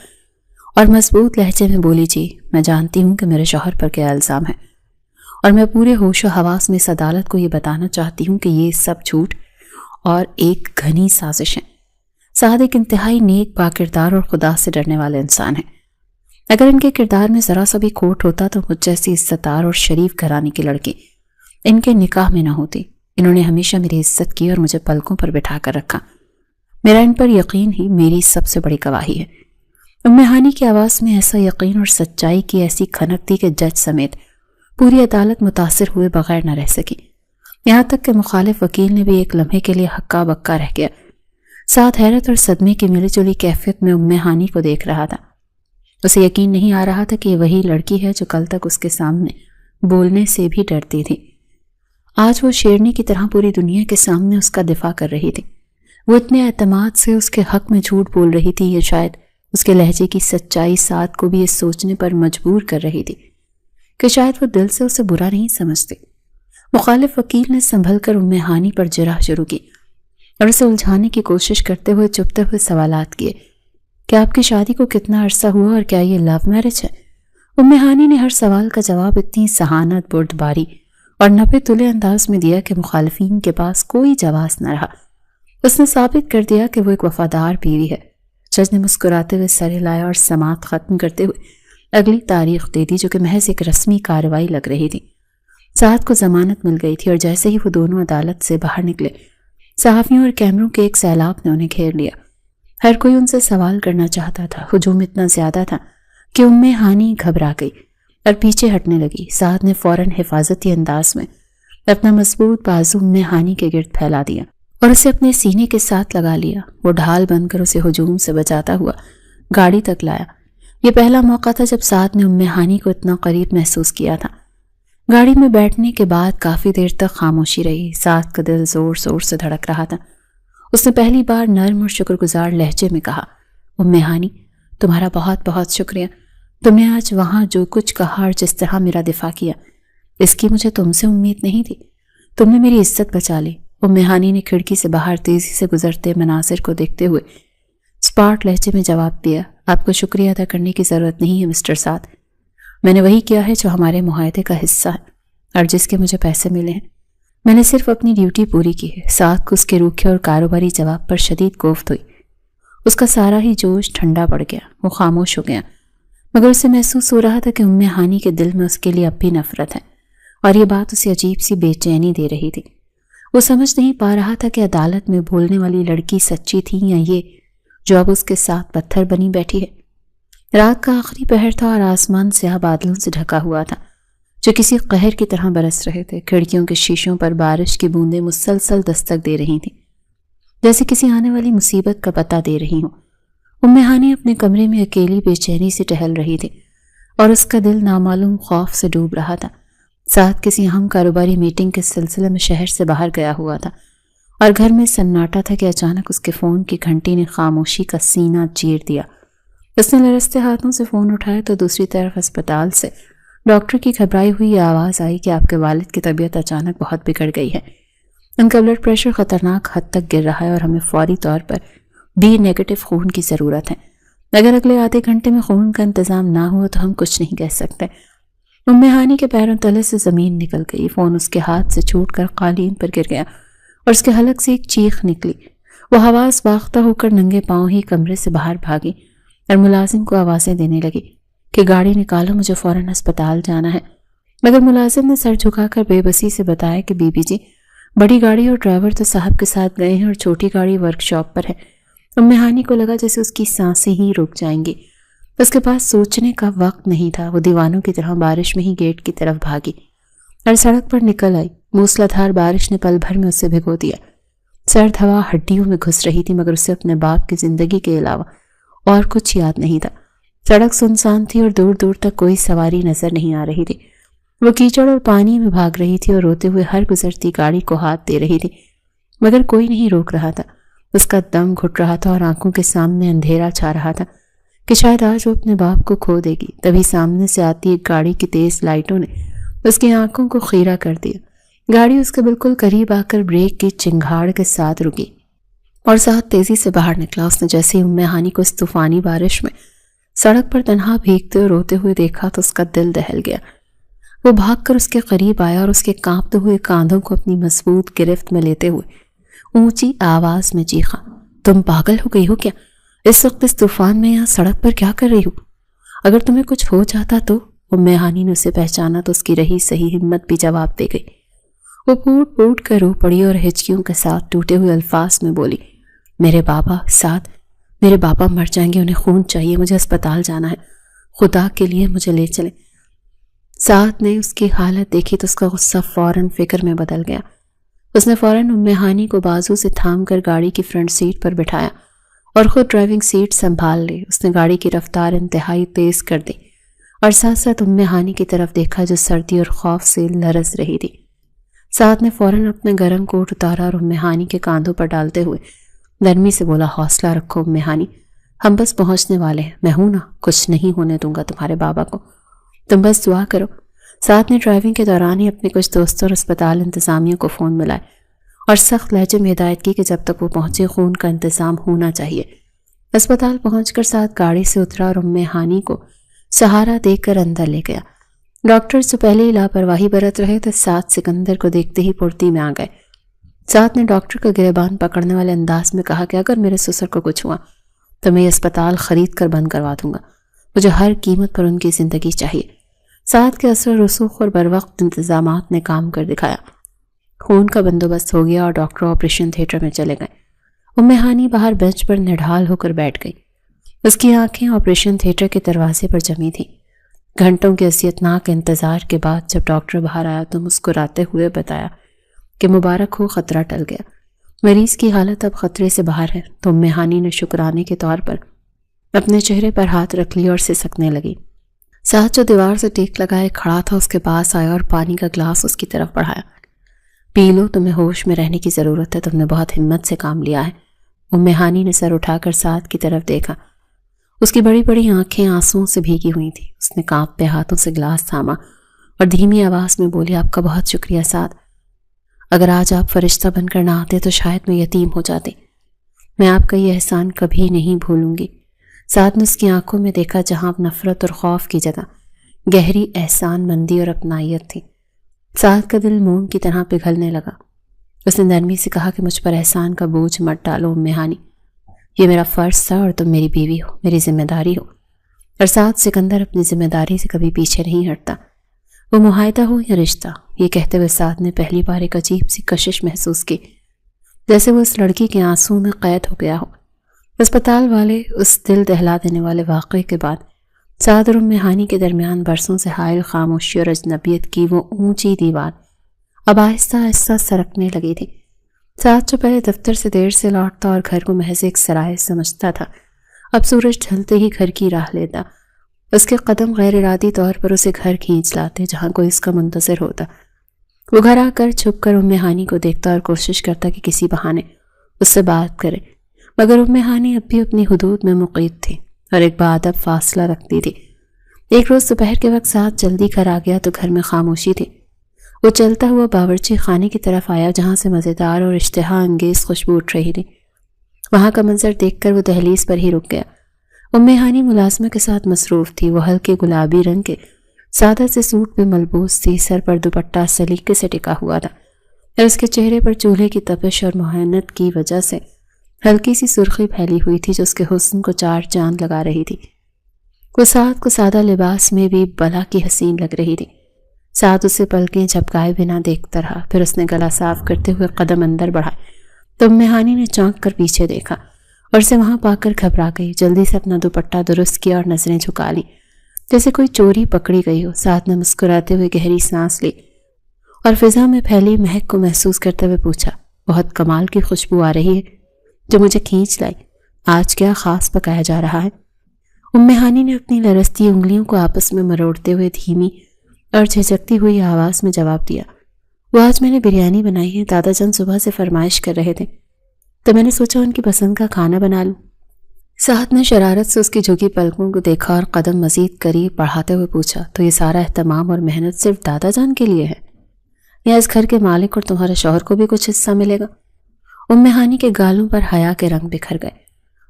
اور مضبوط لہجے میں بولی، جی میں جانتی ہوں کہ میرے شوہر پر کیا الزام ہے، اور میں پورے ہوش و حواس میں اس عدالت کو یہ بتانا چاہتی ہوں کہ یہ سب جھوٹ اور ایک گھنی سازش ہے۔ سعد ایک انتہائی نیک، باکردار اور خدا سے ڈرنے والے انسان ہیں۔ اگر ان کے کردار میں ذرا سا بھی کھوٹ ہوتا تو مجھ جیسی عزتدار اور شریف گھرانے کی لڑکی ان کے نکاح میں نہ ہوتی۔ انہوں نے ہمیشہ میری عزت کی اور مجھے پلکوں پر بٹھا کر رکھا۔ میرا ان پر یقین ہی میری سب سے بڑی گواہی ہے۔ ام ہانی کی آواز میں ایسا یقین اور سچائی کی ایسی کھنک تھی کہ جج سمیت پوری عدالت متاثر ہوئے بغیر نہ رہ سکی۔ یہاں تک کہ مخالف وکیل نے بھی ایک لمحے کے لیے ہکا بکا رہ گیا۔ ساتھ حیرت اور صدمے کی ملی جلی کیفیت میں ام ہانی کو دیکھ رہا تھا۔ اسے یقین نہیں آ رہا تھا کہ یہ وہی لڑکی ہے جو کل تک اس کے سامنے بولنے سے بھی ڈرتی تھی۔ آج وہ شیرنی کی طرح پوری دنیا کے سامنے اس کا دفاع کر رہی تھی۔ وہ اتنے اعتماد سے اس کے حق میں جھوٹ بول رہی تھی، یہ شاید اس کے لہجے کی سچائی سعد کو بھی یہ سوچنے پر مجبور کر رہی تھی کہ شاید وہ دل سے اسے برا نہیں سمجھتی۔ مخالف وکیل نے سنبھل کر ام ہانی پر جرح شروع کی اور اسے الجھانے کی کوشش کرتے ہوئے چپتے ہوئے سوالات کیے کہ آپ کی شادی کو کتنا عرصہ ہوا اور کیا یہ لو میرج ہے؟ ام ہانی نے ہر سوال کا جواب اتنی ذہانت بردباری اور نپے تلے انداز میں دیا کہ مخالفین کے پاس کوئی جواز نہ رہا۔ اس نے ثابت کر دیا کہ وہ ایک وفادار بیوی ہے۔ جج نے مسکراتے ہوئے سر ہلایا اور سماعت ختم کرتے ہوئے اگلی تاریخ دے دی، جو کہ محض ایک رسمی کارروائی لگ رہی تھی۔ سعد کو ضمانت مل گئی تھی اور جیسے ہی وہ دونوں عدالت سے باہر نکلے، صحافیوں اور کیمروں کے ایک سیلاب نے انہیں گھیر لیا۔ ہر کوئی ان سے سوال کرنا چاہتا تھا۔ ہجوم اتنا زیادہ تھا کہ ام ہانی گھبرا گئی اور پیچھے ہٹنے لگی۔ سعد نے فوراً حفاظتی انداز میں اپنا مضبوط بازو ام ہانی کے گرد پھیلا دیا اور اسے اپنے سینے کے ساتھ لگا لیا۔ وہ ڈھال بن کر اسے ہجوم سے بچاتا ہوا گاڑی تک لایا۔ یہ پہلا موقع تھا جب سعد نے ام ہانی کو اتنا قریب محسوس کیا تھا۔ گاڑی میں بیٹھنے کے بعد کافی دیر تک خاموشی رہی۔ سعد کا دل زور زور سے دھڑک رہا تھا۔ اس نے پہلی بار نرم اور شکر گزار لہجے میں کہا، ام ہانی، تمہارا بہت بہت شکریہ۔ تم نے آج وہاں جو کچھ کہا اور جس طرح میرا دفاع کیا، اس کی مجھے تم سے امید نہیں تھی۔ تم نے میری عزت بچا لی۔ ام ہانی نے کھڑکی سے باہر تیزی سے گزرتے مناظر کو دیکھتے ہوئے اسپاٹ لہجے میں جواب دیا، آپ کو شکریہ ادا کرنے کی ضرورت نہیں ہے مسٹر سعد۔ میں نے وہی کیا ہے جو ہمارے معاہدے کا حصہ ہے اور جس کے مجھے پیسے ملے ہیں۔ میں نے صرف اپنی ڈیوٹی پوری کی ہے۔ سعد کو اس کے روکھے اور کاروباری جواب پر شدید کوفت ہوئی۔ اس کا سارا ہی جوش ٹھنڈا پڑ گیا۔ وہ خاموش ہو گیا، مگر اسے محسوس ہو رہا تھا کہ ام ہانی کے دل میں اس کے لیے اب بھی نفرت ہے، اور یہ بات اسے عجیب سی بے چینی دے رہی تھی۔ وہ سمجھ نہیں پا رہا تھا کہ عدالت میں بولنے والی لڑکی سچی تھی یا یہ جو اب اس کے ساتھ پتھر بنی بیٹھی ہے۔ رات کا آخری پہر تھا اور آسمان سیاہ بادلوں سے ڈھکا ہوا تھا جو کسی قہر کی طرح برس رہے تھے۔ کھڑکیوں کے شیشوں پر بارش کی بوندیں مسلسل دستک دے رہی تھیں، جیسے کسی آنے والی مصیبت کا پتہ دے رہی ہوں۔ ام ہانی اپنے کمرے میں اکیلی بے چینی سے ٹہل رہی تھی اور اس کا دل نامعلوم خوف سے ڈوب رہا تھا۔ ساتھ کسی اہم کاروباری میٹنگ کے سلسلے میں شہر سے باہر گیا ہوا تھا اور گھر میں سناٹا تھا کہ اچانک اس کے فون کی گھنٹی نے خاموشی کا سینہ چیر دیا۔ اس نے لرزتے ہاتھوں سے فون اٹھایا تو دوسری طرف اسپتال سے ڈاکٹر کی گھبرائی ہوئی آواز آئی کہ آپ کے والد کی طبیعت اچانک بہت بگڑ گئی ہے۔ ان کا بلڈ پریشر خطرناک حد تک گر رہا ہے اور ہمیں فوری طور پر بی نیگیٹو خون کی ضرورت ہے۔ اگر اگلے آدھے گھنٹے میں خون کا انتظام نہ ہوا تو ہم کچھ نہیں کہہ سکتے۔ ام ہانی کے پیروں تلے سے زمین نکل گئی۔ فون اس کے ہاتھ سے چھوٹ کر قالین پر گر گیا اور اس کے حلق سے ایک چیخ نکلی۔ وہ حواس باختہ ہو کر ننگے پاؤں ہی کمرے سے باہر بھاگی اور ملازم کو آوازیں دینے لگی کہ گاڑی نکالو، مجھے فوراً اسپتال جانا ہے۔ مگر ملازم نے سر جھکا کر بے بسی سے بتایا کہ بی بی جی، بڑی گاڑی اور ڈرائیور تو صاحب کے ساتھ گئے ہیں اور چھوٹی گاڑی ورک شاپ پر ہے۔ ہانی کو لگا جیسے اس کی سانسیں ہی رک جائیں گی۔ اس کے پاس سوچنے کا وقت نہیں تھا۔ وہ دیوانوں کی طرح بارش میں ہی گیٹ کی طرف بھاگی اور سڑک پر نکل آئی۔ موسلادھار بارش نے پل بھر میں اسے بھگو دیا۔ سرد ہوا ہڈیوں میں گھس رہی تھی، مگر اسے اپنے باپ کی زندگی کے علاوہ اور کچھ یاد نہیں تھا۔ سڑک سنسان تھی اور دور دور تک کوئی سواری نظر نہیں آ رہی تھی۔ وہ کیچڑ اور پانی میں بھاگ رہی تھی اور روتے ہوئے ہر گزرتی گاڑی کو ہاتھ دے رہی تھی، مگر کوئی نہیں روک رہا تھا۔ اس کا دم گھٹ رہا تھا اور آنکھوں کے سامنے اندھیرا چھا رہا تھا کہ شاید آج وہ اپنے باپ کو کھو دے گی۔ تبھی سامنے سے آتی ایک گاڑی کی تیز لائٹوں نے اس کی آنکھوں کو خیرہ کر دیا۔ گاڑی اس کے بالکل قریب آ کر بریک کی چنگھاڑ کے ساتھ رکی اور ساتھ تیزی سے باہر نکلا۔ اس نے جیسے ہی ہانی کو اس طوفانی بارش میں سڑک پر تنہا بھیگتے اور روتے ہوئے دیکھا تو اس کا دل دہل گیا۔ وہ بھاگ کر اس کے قریب آیا اور اس کے کانپتے ہوئے کاندھوں کو اپنی مضبوط گرفت میں لیتے ہوئے اونچی آواز میں چیخا، تم پاگل ہو گئی ہو کیا؟ اس وقت اس طوفان میں یہاں سڑک پر کیا کر رہی ہو؟ اگر تمہیں کچھ ہو جاتا تو؟ ہانی نے اسے پہچانا تو اس کی رہی صحیح ہمت بھی جواب دے گئی۔ وہ پھوٹ پھوٹ کر رو پڑی اور ہچکیوں کے ساتھ ٹوٹے ہوئے الفاظ میں بولی، میرے بابا مر جائیں گے، انہیں خون چاہیے، مجھے اسپتال جانا ہے، خدا کے لیے مجھے لے چلیں۔ سعد نے اس کی حالت دیکھی تو اس کا غصہ فوراً فکر میں بدل گیا۔ اس نے فوراً ہانی کو بازو سے تھام کر گاڑی کی فرنٹ سیٹ پر بٹھایا اور خود ڈرائیونگ سیٹ سنبھال لی۔ اس نے گاڑی کی رفتار انتہائی تیز کر دی اور ساتھ ساتھ ہانی کی طرف دیکھا جو سردی اور خوف سے لرز رہی تھی۔ سعد نے فوراً اپنے گرم کوٹ اتارا اور ہانی کے کاندھوں پر ڈالتے ہوئے نرمی سے بولا، حوصلہ رکھو ہانی، ہم بس پہنچنے والے ہیں، میں ہوں نا، کچھ نہیں ہونے دوں گا تمہارے بابا کو، تم بس دعا کرو۔ سعد نے ڈرائیونگ کے دوران ہی اپنے کچھ دوستوں اور اسپتال انتظامیہ کو فون ملائے اور سخت لہجے میں ہدایت کی کہ جب تک وہ پہنچے خون کا انتظام ہونا چاہیے۔ اسپتال پہنچ کر سعد گاڑی سے اترا اور ہانی کو سہارا دے کر اندر لے گیا۔ ڈاکٹر جو پہلے ہی لاپرواہی برت رہے تھے سعد سکندر کو دیکھتے ہی پھرتی میں آ گئے۔ سعد نے ڈاکٹر کا گریبان پکڑنے والے انداز میں کہا کہ اگر میرے سسر کو کچھ ہوا تو میں یہ اسپتال خرید کر بند کروا دوں گا، مجھے ہر قیمت پر ان کی زندگی چاہیے۔ سعد کے اثر رسوخ اور بروقت انتظامات نے کام کر دکھایا۔ خون کا بندوبست ہو گیا اور ڈاکٹر آپریشن تھیٹر میں چلے گئے۔ ہانی باہر بینچ پر نڈھال ہو کر بیٹھ گئی۔ اس کی آنکھیں آپریشن تھیٹر کے دروازے پر جمی تھیں۔ گھنٹوں کے اذیتناک انتظار کے بعد جب ڈاکٹر باہر آیا تو مسکراتے ہوئے بتایا کہ مبارک ہو، خطرہ ٹل گیا، مریض کی حالت اب خطرے سے باہر ہے۔ تو ہانی نے شکرانے کے طور پر اپنے چہرے پر ہاتھ رکھ لیا اور سسکنے لگی۔ سعد جو دیوار سے ٹیک لگائے کھڑا تھا اس کے پاس آیا اور پانی کا گلاس اس کی طرف بڑھایا۔ پی لو، تمہیں ہوش میں رہنے کی ضرورت ہے، تم نے بہت ہمت سے کام لیا ہے۔ ہانی نے سر اٹھا کر سعد کی طرف دیکھا۔ اس کی بڑی بڑی آنکھیں آنسوؤں سے بھیگی ہوئی تھیں۔ اس نے کانپتے ہاتھوں سے گلاس تھاما اور دھیمی آواز میں بولی، آپ کا بہت شکریہ سعد، اگر آج آپ فرشتہ بن کر نہ آتے تو شاید میں یتیم ہو جاتی۔ میں آپ کا یہ احسان کبھی نہیں بھولوں گی۔ سعد نے اس کی آنکھوں میں دیکھا جہاں اب نفرت اور خوف کی جگہ گہری احسان مندی اور اپنائیت تھی۔ سعد کا دل موم کی طرح پگھلنے لگا۔ اس نے نرمی سے کہا کہ مجھ پر احسان کا بوجھ مت ڈالو ہانی، یہ میرا فرض تھا اور تم میری بیوی ہو، میری ذمہ داری ہو، اور سعد سکندر اپنی ذمہ داری سے کبھی پیچھے نہیں ہٹتا، وہ معاہدہ ہو یا رشتہ۔ یہ کہتے ہوئے سعد نے پہلی بار ایک عجیب سی کشش محسوس کی، جیسے وہ اس لڑکی کے آنسوؤں میں قید ہو گیا ہو۔ اسپتال والے اس دل دہلا دینے والے واقعے کے بعد سعد اور ہانی کے درمیان برسوں سے حائل خاموشی اور اجنبیت کی وہ اونچی دیوار اب آہستہ آہستہ سرکنے لگی تھی۔ سعد جو پہلے دفتر سے دیر سے لوٹتا اور گھر کو محض ایک سرائے سمجھتا تھا، اب سورج ڈھلتے ہی گھر کی راہ لیتا۔ اس کے قدم غیر ارادی طور پر اسے گھر کھینچ لاتے جہاں کوئی اس کا منتظر ہوتا۔ وہ گھر آ کر چھپ کر ہانی کو دیکھتا اور کوشش کرتا کہ کسی بہانے اس سے بات کرے، مگر ہانی اب بھی اپنی حدود میں مقید تھی اور ایک باادب فاصلہ رکھتی تھی۔ ایک روز دوپہر کے وقت سعد جلدی گھر آ گیا تو گھر میں خاموشی تھی۔ وہ چلتا ہوا باورچی خانے کی طرف آیا جہاں سے مزیدار اور اشتہا انگیز خوشبو اٹھ رہی تھی۔ وہاں کا منظر دیکھ کر وہ دہلیز پر ہی رک گیا۔ ہانی ملازمہ کے ساتھ مصروف تھی۔ وہ ہلکے گلابی رنگ کے سادہ سے سوٹ پہ ملبوس تھی، سر پر دوپٹہ سلیقے سے ٹکا ہوا تھا۔ اور اس کے چہرے پر چولہے کی تپش اور محنت کی وجہ سے ہلکی سی سرخی پھیلی ہوئی تھی جو اس کے حسن کو چار چاند لگا رہی تھی۔ وہ سعد کو سادہ لباس میں بھی بلا کی حسین لگ رہی تھی۔ سعد اسے پلکیں جھپکائے بنا دیکھتا رہا، پھر اس نے گلا صاف کرتے ہوئے قدم اندر بڑھائے تو ام ہانی نے چونک کر پیچھے دیکھا اور اسے وہاں پا کر گھبرا گئی۔ جلدی سے اپنا دوپٹہ درست کیا اور نظریں جھکا لیں جیسے کوئی چوری پکڑی گئی ہو۔ سعد نے مسکراتے ہوئے گہری سانس لی اور فضا میں پھیلی مہک کو محسوس کرتے ہوئے پوچھا، بہت کمال کی خوشبو آ رہی ہے جو مجھے کھینچ لائی، آج کیا خاص پکایا جا رہا ہے؟ ام ہانی نے اپنی لرزتی انگلیوں کو آپس میں مروڑتے ہوئے دھیمی اور جھجکتی ہوئی آواز میں جواب دیا، وہ آج میں نے بریانی بنائی ہے، دادا جان صبح سے فرمائش کر رہے تھے تو میں نے سوچا ان کی پسند کا کھانا بنا لوں۔ سعد نے شرارت سے اس کی جھکی پلکوں کو دیکھا اور قدم مزید قریب بڑھاتے ہوئے پوچھا، تو یہ سارا اہتمام اور محنت صرف دادا جان کے لیے ہے یا اس گھر کے مالک اور تمہارے شوہر کو بھی کچھ حصہ ملے گا؟ ام ہانی کے گالوں پر حیا کے رنگ بکھر گئے۔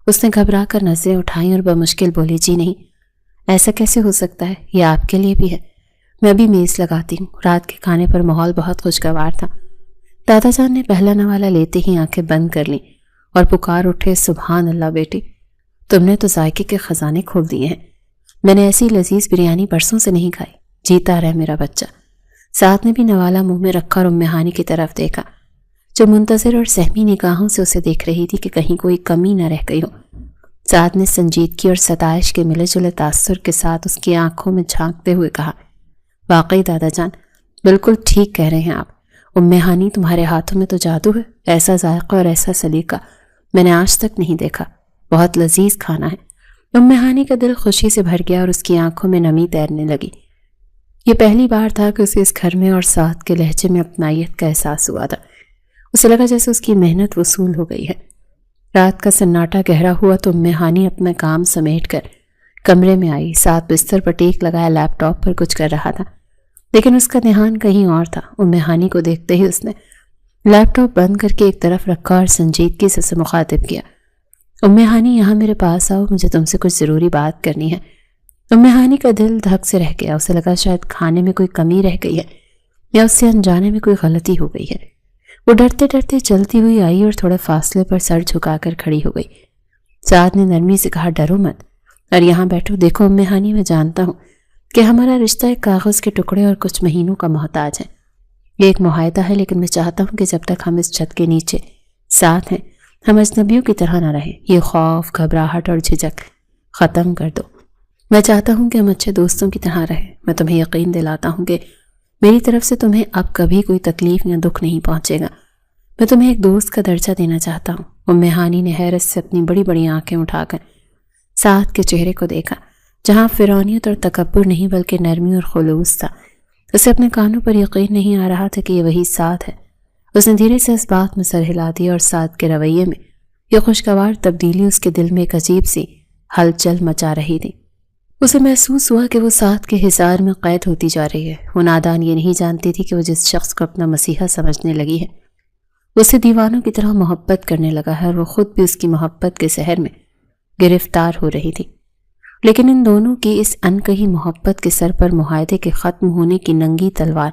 اس نے گھبرا کر نظریں اٹھائیں اور بمشکل بولی، جی نہیں، ایسا کیسے ہو سکتا ہے، یہ آپ کے لیے بھی ہے، میں ابھی میز لگاتی ہوں۔ رات کے کھانے پر ماحول بہت خوشگوار تھا۔ دادا جان نے پہلا نوالا لیتے ہی آنکھیں بند کر لیں اور پکار اٹھے، سبحان اللہ بیٹی، تم نے تو ذائقے کے خزانے کھول دیے ہیں، میں نے ایسی لذیذ بریانی برسوں سے نہیں کھائی، جیتا رہے میرا بچہ۔ سعد نے بھی نوالا منہ میں رکھا اور ام ہانی کی طرف دیکھا جو منتظر اور سہمی نگاہوں سے اسے دیکھ رہی تھی کہ کہیں کوئی کمی نہ رہ گئی ہو۔ سعد نے سنجیدگی اور ستائش کے ملے جلے تاثر کے ساتھ اس کی آنکھوں میں جھانکتے ہوئے کہا، واقعی دادا جان بالکل ٹھیک کہہ رہے ہیں آپ، ام ہانی تمہارے ہاتھوں میں تو جادو ہے، ایسا ذائقہ اور ایسا سلیقہ میں نے آج تک نہیں دیکھا، بہت لذیذ کھانا ہے۔ ام ہانی کا دل خوشی سے بھر گیا اور اس کی آنکھوں میں نمی تیرنے لگی۔ یہ پہلی بار تھا کہ اسے اس گھر میں اور سعد کے لہجے میں اپنائیت کا احساس ہوا تھا۔ اسے لگا جیسے اس کی محنت وصول ہو گئی ہے۔ رات کا سناٹا گہرا ہوا تو ام ہانی اپنا کام سمیٹ کر کمرے میں آئی۔ سعد بستر پر ٹیک لگایا لیپ ٹاپ پر کچھ کر رہا تھا لیکن اس کا دھیان کہیں اور تھا۔ ام ہانی کو دیکھتے ہی اس نے لیپ ٹاپ بند کر کے ایک طرف رکھا اور سنجیدگی سے اسے مخاطب کیا، ام ہانی یہاں میرے پاس آؤ، مجھے تم سے کچھ ضروری بات کرنی ہے۔ ام ہانی کا دل دھک سے رہ گیا، اسے لگا شاید کھانے میں کوئی کمی رہ گئی ہے یا اس سے انجانے میں کوئی غلطی ہو گئی ہے۔ وہ ڈرتے ڈرتے چلتی ہوئی آئی اور تھوڑے فاصلے پر سر جھکا کر کھڑی ہو گئی۔ سعد نے نرمی سے کہا، ڈرو مت اور یہاں بیٹھو، دیکھو ام ہانی، میں جانتا ہوں کہ ہمارا رشتہ ایک کاغذ کے ٹکڑے اور کچھ مہینوں کا محتاج ہے، یہ ایک معاہدہ ہے، لیکن میں چاہتا ہوں کہ جب تک ہم اس چھت کے نیچے ساتھ ہیں ہم اجنبیوں کی طرح نہ رہیں۔ یہ خوف، گھبراہٹ اور جھجک ختم کر دو، میں چاہتا ہوں کہ ہم اچھے دوستوں کی طرح رہیں۔ میں تمہیں یقین دلاتا ہوں کہ میری طرف سے تمہیں اب کبھی کوئی تکلیف یا دکھ نہیں پہنچے گا، میں تمہیں ایک دوست کا درجہ دینا چاہتا ہوں۔ ام ہانی نے حیرت سے اپنی بڑی بڑی آنکھیں اٹھا کر سعد کے چہرے کو دیکھا جہاں فرعونیت اور تکبر نہیں بلکہ نرمی اور خلوص تھا۔ اسے اپنے کانوں پر یقین نہیں آ رہا تھا کہ یہ وہی سعد ہے۔ اس نے دھیرے سے اس بات میں سر ہلا دیا اور سعد کے رویے میں یہ خوشگوار تبدیلی اس کے دل میں ایک عجیب سی ہلچل مچا رہی تھی۔ اسے محسوس ہوا کہ وہ سعد کے حصار میں قید ہوتی جا رہی ہے۔ وہ نادان یہ نہیں جانتی تھی کہ وہ جس شخص کو اپنا مسیحا سمجھنے لگی ہے اسے دیوانوں کی طرح محبت کرنے لگا ہے اور وہ خود بھی اس کی محبت کے سحر میں گرفتار ہو رہی تھی۔ لیکن ان دونوں کی اس انکہی محبت کے سر پر معاہدے کے ختم ہونے کی ننگی تلوار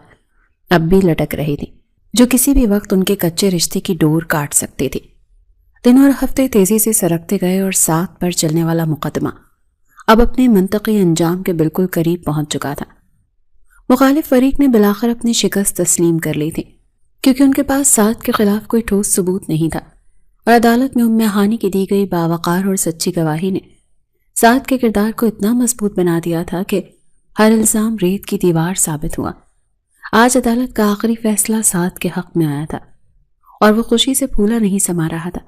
اب بھی لٹک رہی تھی جو کسی بھی وقت ان کے کچے رشتے کی ڈور کاٹ سکتی تھی۔ دن اور ہفتے تیزی سے سرکتے گئے اور ساتھ پر چلنے والا مقدمہ اب اپنے منطقی انجام کے بالکل قریب پہنچ چکا تھا۔ مخالف فریق نے بلاخر اپنی شکست تسلیم کر لی تھی کیونکہ ان کے پاس سعد کے خلاف کوئی ٹھوس ثبوت نہیں تھا اور عدالت میں ام ہانی کی دی گئی باوقار اور سچی گواہی نے سعد کے کردار کو اتنا مضبوط بنا دیا تھا کہ ہر الزام ریت کی دیوار ثابت ہوا۔ آج عدالت کا آخری فیصلہ سعد کے حق میں آیا تھا اور وہ خوشی سے پھولا نہیں سما رہا تھا۔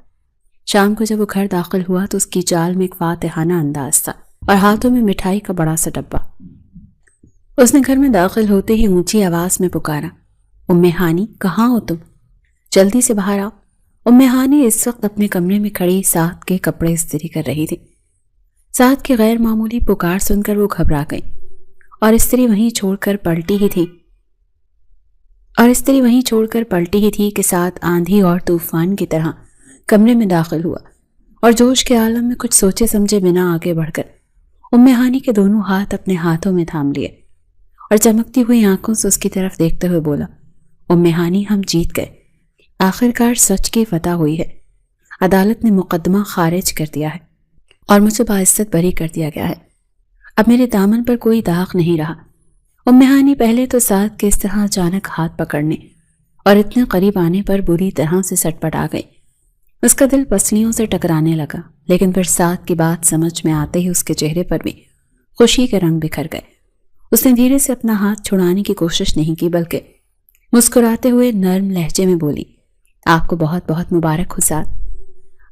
شام کو جب وہ گھر داخل ہوا تو اس کی چال میں ایک فاتحانہ انداز تھا اور ہاتھوں میں مٹھائی کا بڑا سا ڈبہ۔ اس نے گھر میں داخل ہوتے ہی اونچی آواز میں پکارا، ام ہانی کہاں ہو تم؟ جلدی سے باہر آؤ۔ ام ہانی اس وقت اپنے کمرے میں کھڑی سعد کے کپڑے استری کر رہی تھی۔ سعد کی غیر معمولی پکار سن کر وہ گھبرا گئی اور استری وہیں چھوڑ کر پلٹی ہی تھی کہ سعد آندھی اور طوفان کی طرح کمرے میں داخل ہوا اور جوش کے عالم میں کچھ سوچے سمجھے بنا آگے بڑھ کر ام ہانی کے دونوں ہاتھ اپنے ہاتھوں میں تھام لیے اور چمکتی ہوئی آنکھوں سے اس کی طرف دیکھتے ہوئے بولا، ام ہانی ہم جیت گئے، آخرکار سچ کی فتح ہوئی ہے، عدالت نے مقدمہ خارج کر دیا ہے اور مجھے باعزت بری کر دیا گیا ہے، اب میرے دامن پر کوئی داغ نہیں رہا۔ ام ہانی پہلے تو سعد کے اس طرح اچانک ہاتھ پکڑنے اور اتنے قریب آنے پر بری طرح سے سٹ پٹ آ گئی۔ اس کا دل پسلیوں سے ٹکرانے لگا، لیکن پھر سعد کی بات سمجھ میں آتے ہی اس کے چہرے پر بھی خوشی کے رنگ بکھر گئے۔ اس نے دھیرے سے اپنا ہاتھ چھڑانے کی کوشش نہیں کی، بلکہ مسکراتے ہوئے نرم لہجے میں بولی، آپ کو بہت بہت مبارک ہو سعد،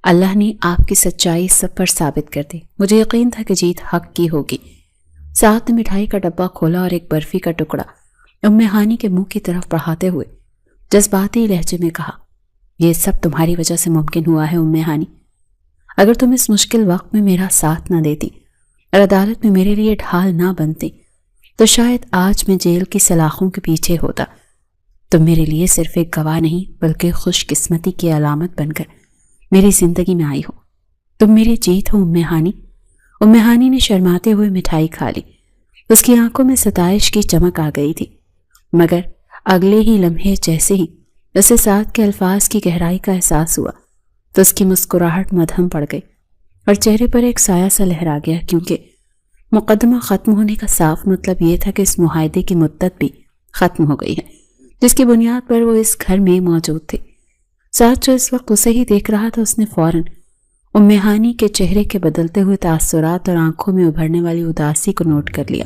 اللہ نے آپ کی سچائی سب پر ثابت کر دی، مجھے یقین تھا کہ جیت حق کی ہوگی۔ سعد نے مٹھائی کا ڈبہ کھولا اور ایک برفی کا ٹکڑا ام ہانی کے منہ کی طرف بڑھاتے ہوئے جذباتی لہجے میں کہا، یہ سب تمہاری وجہ سے ممکن ہوا ہے ام ہانی، اگر تم اس مشکل وقت میں میرا ساتھ نہ دیتی اور عدالت میں میرے لیے ڈھال نہ بنتی تو شاید آج میں جیل کی سلاخوں کے پیچھے ہوتا۔ تم میرے لیے صرف ایک گواہ نہیں بلکہ خوش قسمتی کی علامت بن کر میری زندگی میں آئی ہو، تم میری جیت ہو ام ہانی۔ ام ہانی نے شرماتے ہوئے مٹھائی کھا لی، اس کی آنکھوں میں ستائش کی چمک آ گئی تھی، مگر اگلے ہی لمحے جیسے ہی اسے سعد کے الفاظ کی گہرائی کا احساس ہوا تو اس کی مسکراہٹ مدھم پڑ گئی اور چہرے پر ایک سایہ سا لہرا گیا، کیونکہ مقدمہ ختم ہونے کا صاف مطلب یہ تھا کہ اس معاہدے کی مدت بھی ختم ہو گئی ہے جس کی بنیاد پر وہ اس گھر میں موجود تھے۔ سعد جو اس وقت اسے ہی دیکھ رہا تھا، اس نے فوراً ام ہانی کے چہرے کے بدلتے ہوئے تاثرات اور آنکھوں میں ابھرنے والی اداسی کو نوٹ کر لیا۔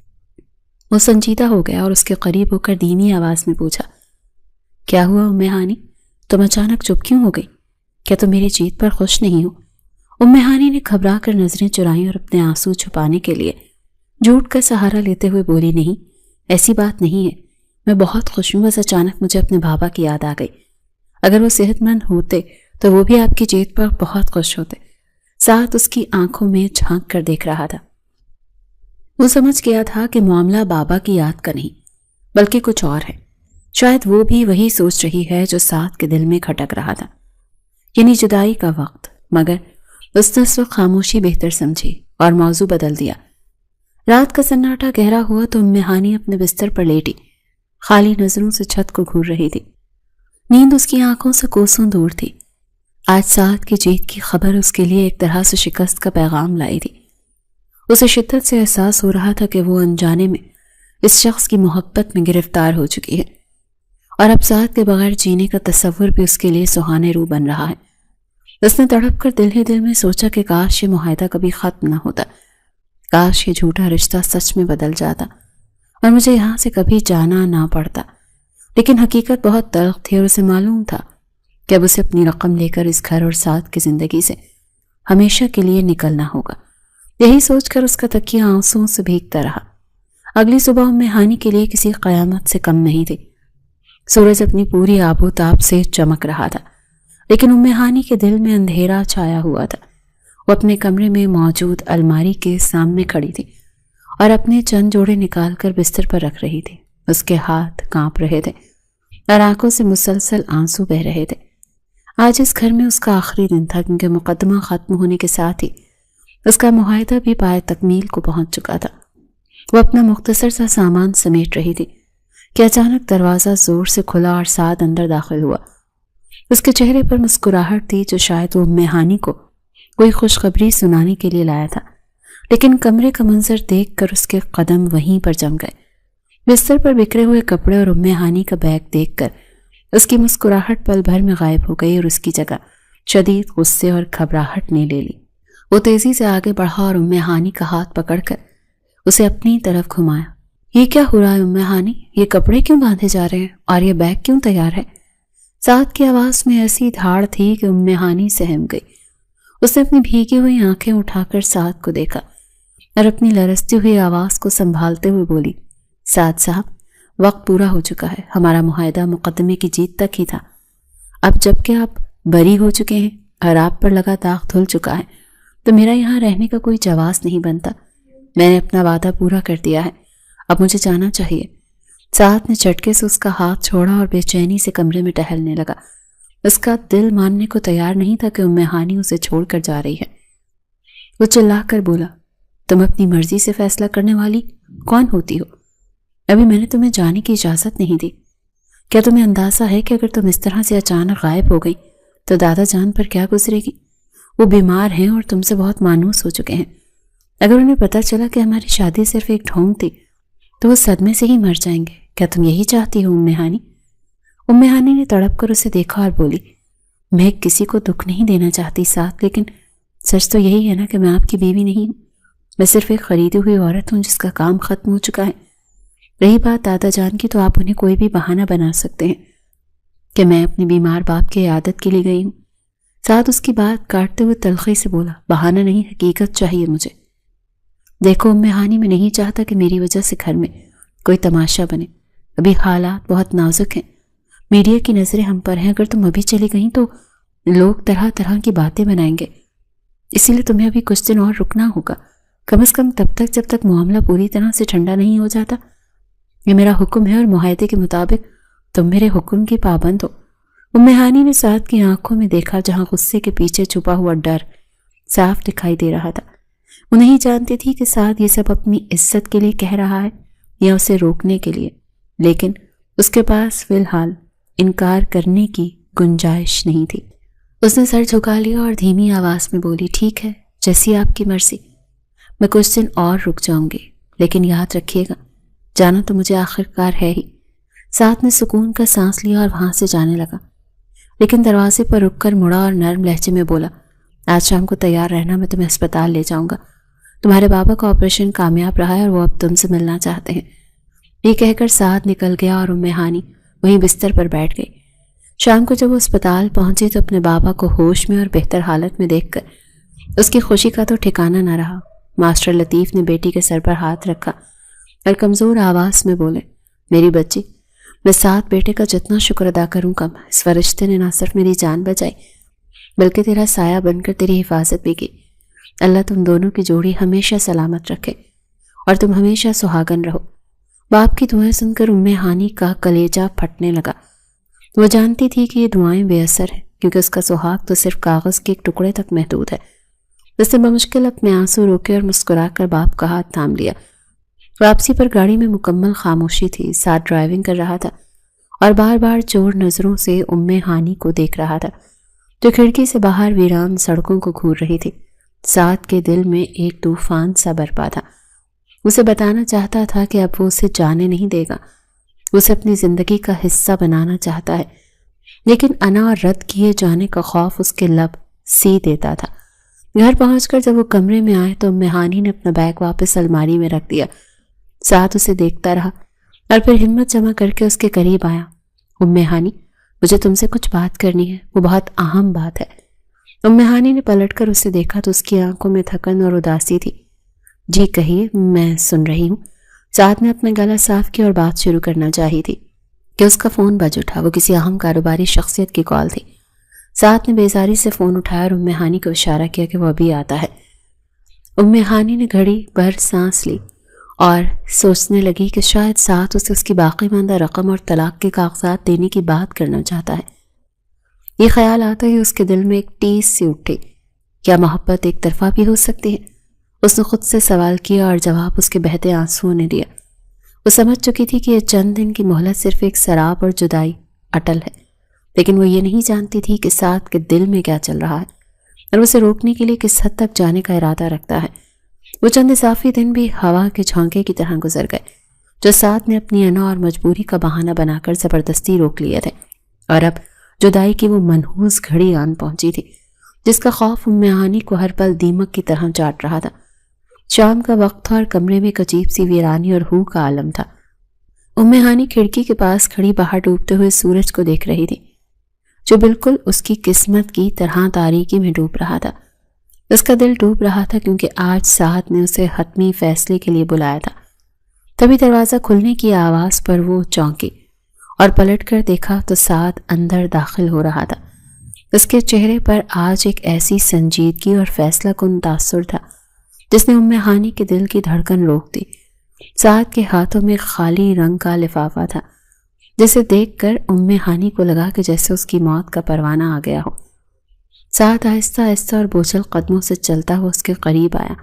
وہ سنجیدہ ہو گیا اور اس کے قریب ہو کر دینی آواز میں پوچھا، کیا ہوا ام ہانی، تم اچانک چپ کیوں ہو گئی؟ کیا تم میری جیت پر خوش نہیں ہو؟ ام ہانی نے گھبرا کر نظریں چرائیں اور اپنے آنسو چھپانے کے لیے جھوٹ کا سہارا لیتے ہوئے بولی، نہیں، ایسی بات نہیں ہے، میں بہت خوش ہوں، بس اچانک مجھے اپنے بابا کی یاد آ گئی، اگر وہ صحت مند ہوتے تو وہ بھی آپ کی جیت پر بہت خوش ہوتے۔ سعد اس کی آنکھوں میں جھانک کر دیکھ رہا تھا۔ وہ سمجھ گیا تھا کہ معاملہ بابا کی یاد کا نہیں بلکہ کچھ اور ہے، شاید وہ بھی وہی سوچ رہی ہے جو سعد کے دل میں کھٹک رہا تھا، یعنی جدائی کا وقت، مگر اس نے اس وقت خاموشی بہتر سمجھی اور موضوع بدل دیا۔ رات کا سناٹا گہرا ہوا تو ام ہانی اپنے بستر پر لیٹی خالی نظروں سے چھت کو گھور رہی تھی، نیند اس کی آنکھوں سے کوسوں دور تھی۔ آج سعد کی جیت کی خبر اس کے لیے ایک طرح سے شکست کا پیغام لائی تھی۔ اسے شدت سے احساس ہو رہا تھا کہ وہ انجانے میں اس شخص کی محبت میں گرفتار ہو چکی ہے اور اب سعد کے بغیر جینے کا تصور بھی اس کے لیے سہانے رو بن رہا ہے۔ اس نے تڑپ کر دل ہی دل میں سوچا کہ کاش یہ معاہدہ کبھی ختم نہ ہوتا، کاش یہ جھوٹا رشتہ سچ میں بدل جاتا اور مجھے یہاں سے کبھی جانا نہ پڑتا، لیکن حقیقت بہت تلخ تھی اور اسے معلوم تھا کہ اب اسے اپنی رقم لے کر اس گھر اور سعد کی زندگی سے ہمیشہ کے لیے نکلنا ہوگا۔ یہی سوچ کر اس کا تکیہ آنسوؤں سے بھیگتا رہا۔ اگلی صبح ام ہانی کے لیے کسی قیامت سے کم نہیں تھی۔ سورج اپنی پوری آب و تاب سے چمک رہا تھا، لیکن ام ہانی کے دل میں اندھیرا چھایا ہوا تھا۔ وہ اپنے کمرے میں موجود الماری کے سامنے کھڑی تھی اور اپنے چند جوڑے نکال کر بستر پر رکھ رہی تھی۔ اس کے ہاتھ کانپ رہے تھے اور آنکھوں سے مسلسل آنسو بہ رہے تھے۔ آج اس گھر میں اس کا آخری دن تھا، کیونکہ مقدمہ ختم ہونے کے ساتھ ہی اس کا معاہدہ بھی پائے تکمیل کو پہنچ چکا تھا۔ وہ اپنا مختصر سا سامان سمیٹ رہی تھی کہ اچانک دروازہ زور سے کھلا اور سعد اندر داخل ہوا۔ اس کے چہرے پر مسکراہٹ تھی جو شاید وہ ام ہانی کو کوئی خوشخبری سنانے کے لیے لایا تھا، لیکن کمرے کا منظر دیکھ کر اس کے قدم وہیں پر جم گئے۔ بستر پر بکھرے ہوئے کپڑے اور ام ہانی کا بیگ دیکھ کر اس کی مسکراہٹ پل بھر میں غائب ہو گئی اور اس کی جگہ شدید غصے اور گھبراہٹ نے لے لی۔ وہ تیزی سے آگے بڑھا اور ام ہانی کا ہاتھ پکڑ کر اسے اپنی طرف گھمایا۔ یہ کیا ہو رہا ہے ام ہانی؟ یہ کپڑے کیوں باندھے جا رہے ہیں اور یہ بیگ کیوں تیار ہے؟ سعد کی آواز میں ایسی دھاڑ تھی کہ ام ہانی سہم گئی۔ اس نے اپنی بھیگی ہوئی آنکھیں اٹھا کر سعد کو دیکھا اور اپنی لرزتی ہوئی آواز کو سنبھالتے ہوئے بولی، سعد صاحب، وقت پورا ہو چکا ہے، ہمارا معاہدہ مقدمے کی جیت تک ہی تھا، اب جب کہ آپ بری ہو چکے ہیں اور آپ پر لگا داغ دھل چکا ہے تو میرا یہاں رہنے کا کوئی جواز نہیں بنتا۔ میں نے اپنا وعدہ پورا کر دیا ہے، اب مجھے جانا چاہیے۔ سعد نے جھٹکے سے اس کا ہاتھ چھوڑا اور بے چینی سے کمرے میں ٹہلنے لگا۔ اس کا دل ماننے کو تیار نہیں تھا کہ ام ہانی اسے چھوڑ کر جا رہی ہے۔ وہ چلا کر بولا، تم اپنی مرضی سے فیصلہ کرنے والی کون ہوتی ہو؟ ابھی میں نے تمہیں جانے کی اجازت نہیں دی۔ کیا تمہیں اندازہ ہے کہ اگر تم اس طرح سے اچانک غائب ہو گئی تو دادا جان پر کیا گزرے گی؟ وہ بیمار ہیں اور تم سے بہت مانوس ہو چکے ہیں۔ اگر انہیں پتہ چلا کہ ہماری شادی صرف ایک ڈھونگ تھی تو وہ صدمے سے ہی مر جائیں گے۔ کیا تم یہی چاہتی ہو ام ہانی؟ ام ہانی نے تڑپ کر اسے دیکھا اور بولی، میں کسی کو دکھ نہیں دینا چاہتی ساتھ، لیکن سچ تو یہی ہے نا کہ میں آپ کی بیوی نہیں ہوں۔ میں صرف ایک خریدی ہوئی عورت ہوں جس کا کام ختم ہو چکا ہے۔ رہی بات دادا جان کی، تو آپ انہیں کوئی بھی بہانہ بنا سکتے ہیں کہ میں اپنے بیمار باپ کی عیادت کے لیے گئی ہوں۔ ساتھ اس کی بات کاٹتے ہوئے تلخی سے بولا، بہانہ نہیں، حقیقت چاہیے مجھے۔ دیکھو ام ہانی، میں نہیں چاہتا کہ میری وجہ سے گھر میں کوئی تماشا بنے۔ ابھی حالات بہت نازک ہیں، میڈیا کی نظریں ہم پر ہیں۔ اگر تم ابھی چلی گئیں تو لوگ طرح طرح کی باتیں بنائیں گے، اسی لیے تمہیں ابھی کچھ دن اور رکنا ہوگا، کم از کم تب تک جب تک معاملہ پوری طرح سے ٹھنڈا نہیں ہو جاتا۔ یہ میرا حکم ہے اور معاہدے کے مطابق تم میرے حکم کی پابند ہو۔ ام ہانی نے سعد کی آنکھوں میں دیکھا، جہاں غصے کے پیچھے چھپا ہوا ڈر صاف دکھائی دے رہا تھا۔ وہ نہیں جانتی تھی کہ سعد یہ سب اپنی عزت کے لیے کہہ رہا ہے یا اسے روکنے کے لیے، لیکن اس کے پاس فی الحال انکار کرنے کی گنجائش نہیں تھی۔ اس نے سر جھکا لیا اور دھیمی آواز میں بولی، ٹھیک ہے، جیسی آپ کی مرضی، میں کچھ دن اور رک جاؤں گی، لیکن یاد رکھیے گا جانا تو مجھے آخر کار ہے ہی۔ سعد نے سکون کا سانس لیا اور وہاں سے جانے لگا، لیکن دروازے پر رک کر مڑا اور نرم لہجے میں بولا، آج شام کو تیار رہنا، میں تمہیں اسپتال لے جاؤں گا۔ تمہارے بابا کا آپریشن کامیاب رہا ہے اور وہ اب تم سے ملنا چاہتے ہیں۔ یہ کہہ کر سعد نکل گیا اور ام ہانی وہیں بستر پر بیٹھ گئی۔ شام کو جب وہ اسپتال پہنچی تو اپنے بابا کو ہوش میں اور بہتر حالت میں دیکھ کر اس کی خوشی کا تو ٹھکانہ نہ رہا۔ ماسٹر لطیف نے بیٹی کے سر پر ہاتھ رکھا اور کمزور آواز میں بولے، میری بچی، میں ساتھ بیٹے کا جتنا شکر ادا کروں کم۔ اس فرشتے نے نہ صرف میری جان بچائی بلکہ تیرا سایہ بن کر تیری حفاظت بھی کی۔ اللہ تم دونوں کی جوڑی ہمیشہ سلامت رکھے اور تم ہمیشہ سہاگن رہو۔ باپ کی دعائیں سن کر ام ہانی کا کلیجہ پھٹنے لگا۔ وہ جانتی تھی کہ یہ دعائیں بے اثر ہیں، کیونکہ اس کا سہاگ تو صرف کاغذ کے ایک ٹکڑے تک محدود ہے۔ اس نے بمشکل اپنے آنسو روکے اور مسکرا کر باپ کا ہاتھ تھام لیا۔ واپسی پر گاڑی میں مکمل خاموشی تھی۔ ساتھ ڈرائیونگ کر رہا تھا اور بار بار چور نظروں سے ام ہانی کو دیکھ رہا تھا جو کھڑکی سے باہر ویران سڑکوں کو گھور رہی تھی۔ ساتھ کے دل میں ایک طوفان سا برپا تھا۔ اسے بتانا چاہتا تھا کہ اب وہ اسے جانے نہیں دے گا، اسے اپنی زندگی کا حصہ بنانا چاہتا ہے، لیکن انا اور رد کیے جانے کا خوف اس کے لب سی دیتا تھا۔ گھر پہنچ کر جب وہ کمرے میں آئے تو ام ہانی نے اپنا بیگ واپس الماری میں رکھ دیا۔ ساتھ اسے دیکھتا رہا اور پھر ہمت جمع کر کے اس کے قریب آیا۔ ام ہانی، مجھے تم سے کچھ بات کرنی ہے، وہ بہت اہم بات ہے۔ ام ہانی نے پلٹ کر اسے دیکھا تو اس کی آنکھوں میں تھکن اور اداسی تھی۔ جی کہیے، میں سن رہی ہوں۔ سعد نے اپنا گلا صاف کیا اور بات شروع کرنا چاہی تھی کہ اس کا فون بج اٹھا۔ وہ کسی اہم کاروباری شخصیت کی کال تھی۔ سعد نے بیزاری سے فون اٹھایا اور ام ہانی کو اشارہ کیا کہ وہ ابھی آتا ہے۔ ام ہانی نے گھڑی بھر سانس لی اور سوچنے لگی کہ شاید سعد اسے اس کی باقی ماندہ رقم اور طلاق کے کاغذات دینے کی بات کرنا چاہتا ہے۔ یہ خیال آتا ہی اس کے دل میں ایک ٹیس سی اٹھی، کیا محبت ایک طرفہ بھی ہو سکتی ہے؟ اس نے خود سے سوال کیا اور جواب اس کے بہتے آنسوؤں نے دیا۔ وہ سمجھ چکی تھی کہ یہ چند دن کی مہلت صرف ایک سراب اور جدائی اٹل ہے، لیکن وہ یہ نہیں جانتی تھی کہ سعد کے دل میں کیا چل رہا ہے اور اسے روکنے کے لیے کس حد تک جانے کا ارادہ رکھتا ہے۔ وہ چند اضافی دن بھی ہوا کے جھونکے کی طرح گزر گئے جو سعد نے اپنی انا اور مجبوری کا بہانہ بنا کر زبردستی روک لیے تھے، اور اب جدائی کی وہ منحوس گھڑی آن پہنچی تھی جس کا خوف ام ہانی کو ہر پل دیمک کی طرح چاٹ رہا تھا۔ شام کا وقت تھا اور کمرے میں ایک عجیب سی ویرانی اور ہو کا عالم تھا۔ ام ہانی کھڑکی کے پاس کھڑی باہر ڈوبتے ہوئے سورج کو دیکھ رہی تھی جو بالکل اس کی قسمت کی طرح تاریکی میں ڈوب رہا تھا۔ اس کا دل ڈوب رہا تھا کیونکہ آج سعد نے اسے حتمی فیصلے کے لیے بلایا تھا۔ تبھی دروازہ کھلنے کی آواز پر وہ چونکی اور پلٹ کر دیکھا تو سعد اندر داخل ہو رہا تھا۔ اس کے چہرے پر آج ایک ایسی سنجیدگی اور فیصلہ کن تاثر تھا جس نے ام ہانی کے دل کی دھڑکن روک دی۔ سعد کے ہاتھوں میں خالی رنگ کا لفافہ تھا جسے دیکھ کر ام ہانی کو لگا کہ جیسے اس کی موت کا پروانہ آ گیا ہو۔ سعد آہستہ آہستہ اور بوجھل قدموں سے چلتا ہوا اس کے قریب آیا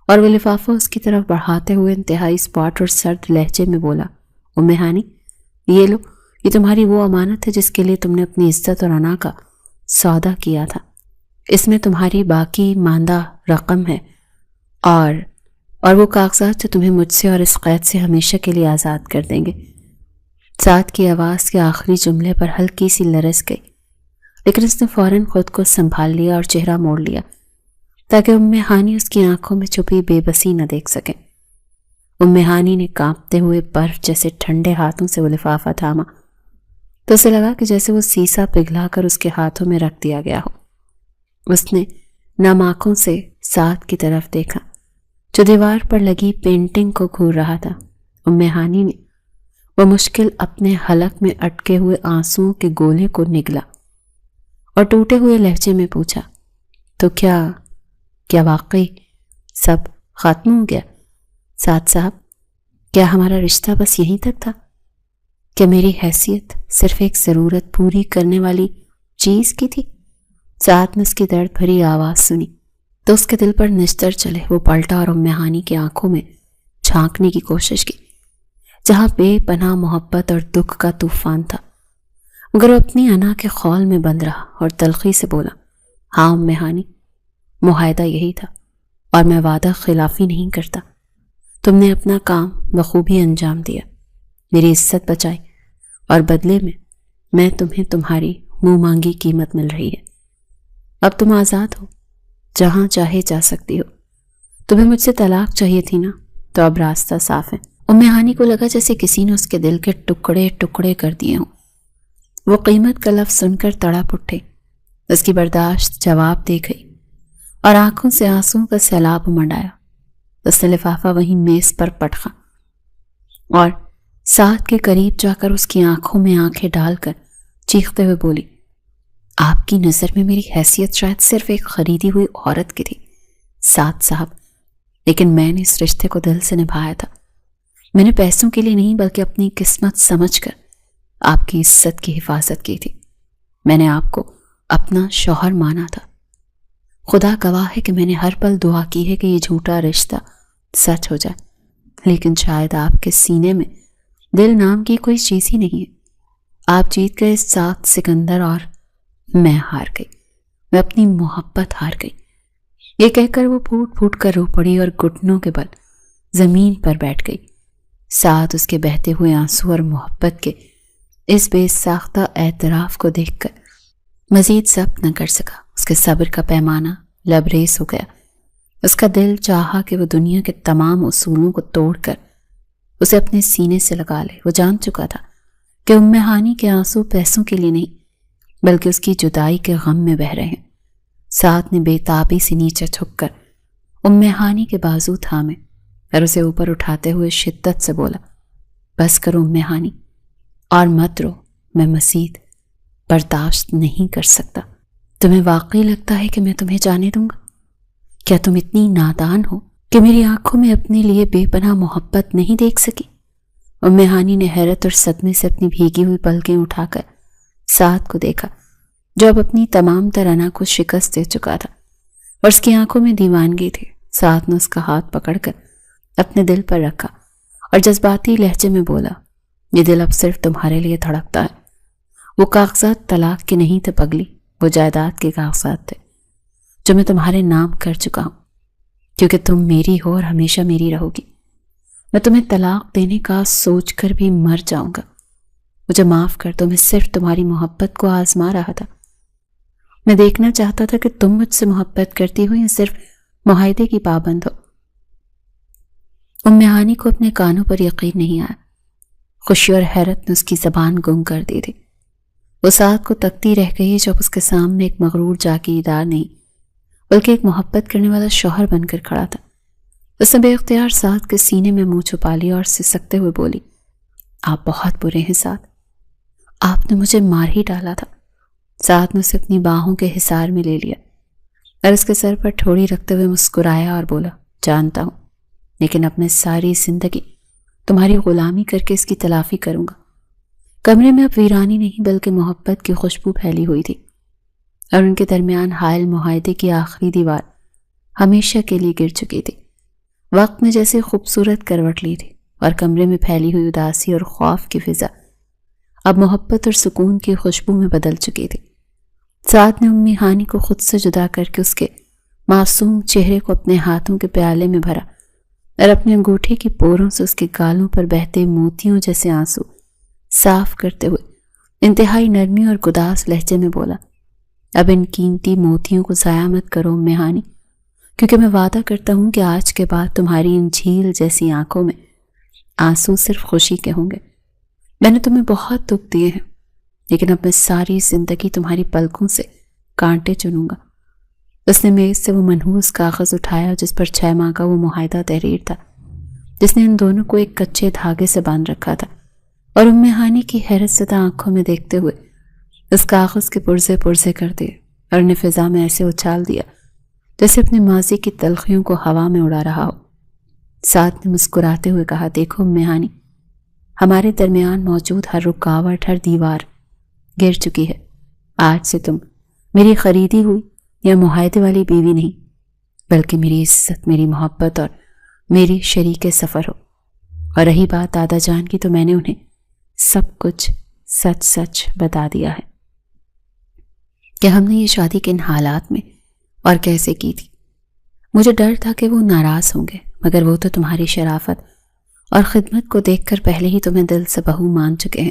اور وہ لفافہ اس کی طرف بڑھاتے ہوئے انتہائی اسپاٹ اور سرد لہجے میں بولا، ام ہانی، یہ لو، یہ تمہاری وہ امانت ہے جس کے لیے تم نے اپنی عزت اور انا کا سودا کیا تھا۔ اس میں تمہاری باقی ماندہ رقم ہے اور وہ کاغذات جو تمہیں مجھ سے اور اس قید سے ہمیشہ کے لیے آزاد کر دیں گے۔ سعد کی آواز کے آخری جملے پر ہلکی سی لرز گئی، لیکن اس نے فوراً خود کو سنبھال لیا اور چہرہ موڑ لیا تاکہ ام ہانی اس کی آنکھوں میں چھپی بے بسی نہ دیکھ سکیں۔ ام ہانی نے کانپتے ہوئے برف جیسے ٹھنڈے ہاتھوں سے وہ لفافہ تھاما تو اسے لگا کہ جیسے وہ سیسا پگھلا کر اس کے ہاتھوں میں رکھ دیا گیا ہو۔ اس نے نم آنکھوں سے سعد کی طرف دیکھا جو دیوار پر لگی پینٹنگ کو گھور رہا تھا۔ ام ہانی نے وہ مشکل اپنے حلق میں اٹکے ہوئے آنسوؤں کے گولے کو نگلا اور ٹوٹے ہوئے لہجے میں پوچھا، تو کیا واقعی سب ختم ہو گیا؟ سعد صاحب، کیا ہمارا رشتہ بس یہیں تک تھا؟ کیا میری حیثیت صرف ایک ضرورت پوری کرنے والی چیز کی تھی؟ سعد نے اس کی درد بھری آواز سنی تو اس کے دل پر نشتر چلے۔ وہ پلٹا اور ام ہانی کی آنکھوں میں جھانکنے کی کوشش کی جہاں بے پناہ محبت اور دکھ کا طوفان تھا، مگر وہ اپنی انا کے خول میں بند رہا اور تلخی سے بولا، ہاں ام ہانی، معاہدہ یہی تھا اور میں وعدہ خلافی نہیں کرتا۔ تم نے اپنا کام بخوبی انجام دیا، میری عزت بچائی اور بدلے میں تمہیں تمہاری منہ مانگی قیمت مل رہی ہے۔ اب تم آزاد ہو، جہاں چاہے جا سکتی ہو۔ تمہیں مجھ سے طلاق چاہیے تھی نا، تو اب راستہ صاف ہے۔ ام ہانی کو لگا جیسے کسی نے اس کے دل کے ٹکڑے ٹکڑے کر دیے ہوں۔ وہ قیمت کا لفظ سن کر تڑپ اٹھے، اس کی برداشت جواب دے گئی اور آنکھوں سے آنسوں کا سیلاب امڈ آیا۔ اس نے لفافہ وہیں میز پر پٹخا اور سعد کے قریب جا کر اس کی آنکھوں میں آنکھیں ڈال کر چیختے ہوئے بولی، آپ کی نظر میں میری حیثیت شاید صرف ایک خریدی ہوئی عورت کی تھی سعد صاحب، لیکن میں نے اس رشتے کو دل سے نبھایا تھا۔ میں نے پیسوں کے لیے نہیں بلکہ اپنی قسمت سمجھ کر آپ کی عزت کی حفاظت کی تھی۔ میں نے آپ کو اپنا شوہر مانا تھا۔ خدا گواہ ہے کہ میں نے ہر پل دعا کی ہے کہ یہ جھوٹا رشتہ سچ ہو جائے، لیکن شاید آپ کے سینے میں دل نام کی کوئی چیز ہی نہیں ہے۔ آپ جیت گئے سعد سکندر اور میں ہار گئی، میں اپنی محبت ہار گئی۔ یہ کہہ کر وہ پھوٹ پھوٹ کر رو پڑی اور گھٹنوں کے بل زمین پر بیٹھ گئی۔ سعد اس کے بہتے ہوئے آنسو اور محبت کے اس بے ساختہ اعتراف کو دیکھ کر مزید ضبط نہ کر سکا۔ اس کے صبر کا پیمانہ لبریز ہو گیا۔ اس کا دل چاہا کہ وہ دنیا کے تمام اصولوں کو توڑ کر اسے اپنے سینے سے لگا لے۔ وہ جان چکا تھا کہ ام ہانی کے آنسو پیسوں کے لیے نہیں بلکہ اس کی جدائی کے غم میں بہہ رہے ہیں۔ سعد نے بے تابی سے نیچے جھک کر ام ہانی کے بازو تھامے اور اسے اوپر اٹھاتے ہوئے شدت سے بولا، بس کرو ام ہانی اور مت رو، میں مزید برداشت نہیں کر سکتا۔ تمہیں واقعی لگتا ہے کہ میں تمہیں جانے دوں گا؟ کیا تم اتنی نادان ہو کہ میری آنکھوں میں اپنے لیے بے پناہ محبت نہیں دیکھ سکی؟ ام ہانی نے حیرت اور صدمے سے اپنی بھیگی ہوئی پلکیں اٹھا کر سعد کو دیکھا جو اب اپنی تمام ترانا کو شکست دے چکا تھا اور اس کی آنکھوں میں دیوانگی تھی۔ سعد نے اس کا ہاتھ پکڑ کر اپنے دل پر رکھا اور جذباتی لہجے میں بولا، یہ دل اب صرف تمہارے لیے دھڑکتا ہے۔ وہ کاغذات طلاق کے نہیں تھے پگلی، وہ جائیداد کے کاغذات تھے جو میں تمہارے نام کر چکا ہوں، کیونکہ تم میری ہو اور ہمیشہ میری رہو گی۔ میں تمہیں طلاق دینے کا سوچ کر بھی مر جاؤں گا۔ مجھے معاف کر دو، میں صرف تمہاری محبت کو آزما رہا تھا۔ میں دیکھنا چاہتا تھا کہ تم مجھ سے محبت کرتی ہو یا صرف معاہدے کی پابند ہو۔ ام ہانی کو اپنے کانوں پر یقین نہیں آیا۔ خوشی اور حیرت نے اس کی زبان گم کر دی تھی۔ وہ سعد کو تکتی رہ گئی جب اس کے سامنے ایک مغرور جاگیردار نہیں بلکہ ایک محبت کرنے والا شوہر بن کر کھڑا تھا۔ اس نے بے اختیار سعد کے سینے میں منہ چھپا لیا اور سسکتے ہوئے بولی، آپ بہت برے ہیں سعد، آپ نے مجھے مار ہی ڈالا تھا۔ سعد نے اسے اپنی باہوں کے حصار میں لے لیا اور اس کے سر پر ٹھوڑی رکھتے ہوئے مسکرایا اور بولا، جانتا ہوں، لیکن اپنے ساری زندگی تمہاری غلامی کر کے اس کی تلافی کروں گا۔ کمرے میں اب ویرانی نہیں بلکہ محبت کی خوشبو پھیلی ہوئی تھی اور ان کے درمیان حائل معاہدے کی آخری دیوار ہمیشہ کے لیے گر چکی تھی۔ وقت نے جیسے خوبصورت کروٹ لی تھی اور کمرے میں پھیلی ہوئی اداسی اور خوف کی فضا اب محبت اور سکون کی خوشبو میں بدل چکی تھی۔ سعد نے امی ہانی کو خود سے جدا کر کے اس کے معصوم چہرے کو اپنے ہاتھوں کے پیالے میں بھرا اور اپنے انگوٹھے کی پوروں سے اس کے گالوں پر بہتے موتیوں جیسے آنسو صاف کرتے ہوئے انتہائی نرمی اور گداس لہجے میں بولا، اب ان قیمتی موتیوں کو ضائع مت کرو امی ہانی، کیونکہ میں وعدہ کرتا ہوں کہ آج کے بعد تمہاری ان جھیل جیسی آنکھوں میں آنسو صرف خوشی کے ہوں گے۔ میں نے تمہیں بہت دکھ دیے ہیں، لیکن اب میں ساری زندگی تمہاری پلکوں سے کانٹے چنوں گا۔ اس نے میز سے وہ منحوس کاغذ اٹھایا جس پر 6 ماہ کا وہ معاہدہ تحریر تھا جس نے ان دونوں کو ایک کچے دھاگے سے باندھ رکھا تھا، اور امی ہانی کی حیرت زدہ آنکھوں میں دیکھتے ہوئے اس کاغذ کے پرزے پرزے کر دیے اور انہیں فضا میں ایسے اچھال دیا جیسے اپنے ماضی کی تلخیوں کو ہوا میں اڑا رہا ہو۔ سعد نے مسکراتے ہوئے کہا، دیکھو امی ہانی، ہمارے درمیان موجود ہر رکاوٹ، ہر دیوار گر چکی ہے۔ آج سے تم میری خریدی ہوئی یا معاہدے والی بیوی نہیں، بلکہ میری عزت، میری محبت اور میری شریک سفر ہو۔ اور رہی بات دادا جان کی، تو میں نے انہیں سب کچھ سچ سچ بتا دیا ہے کہ ہم نے یہ شادی کن حالات میں اور کیسے کی تھی۔ مجھے ڈر تھا کہ وہ ناراض ہوں گے، مگر وہ تو تمہاری شرافت اور خدمت کو دیکھ کر پہلے ہی تمہیں دل سے بہو مان چکے ہیں۔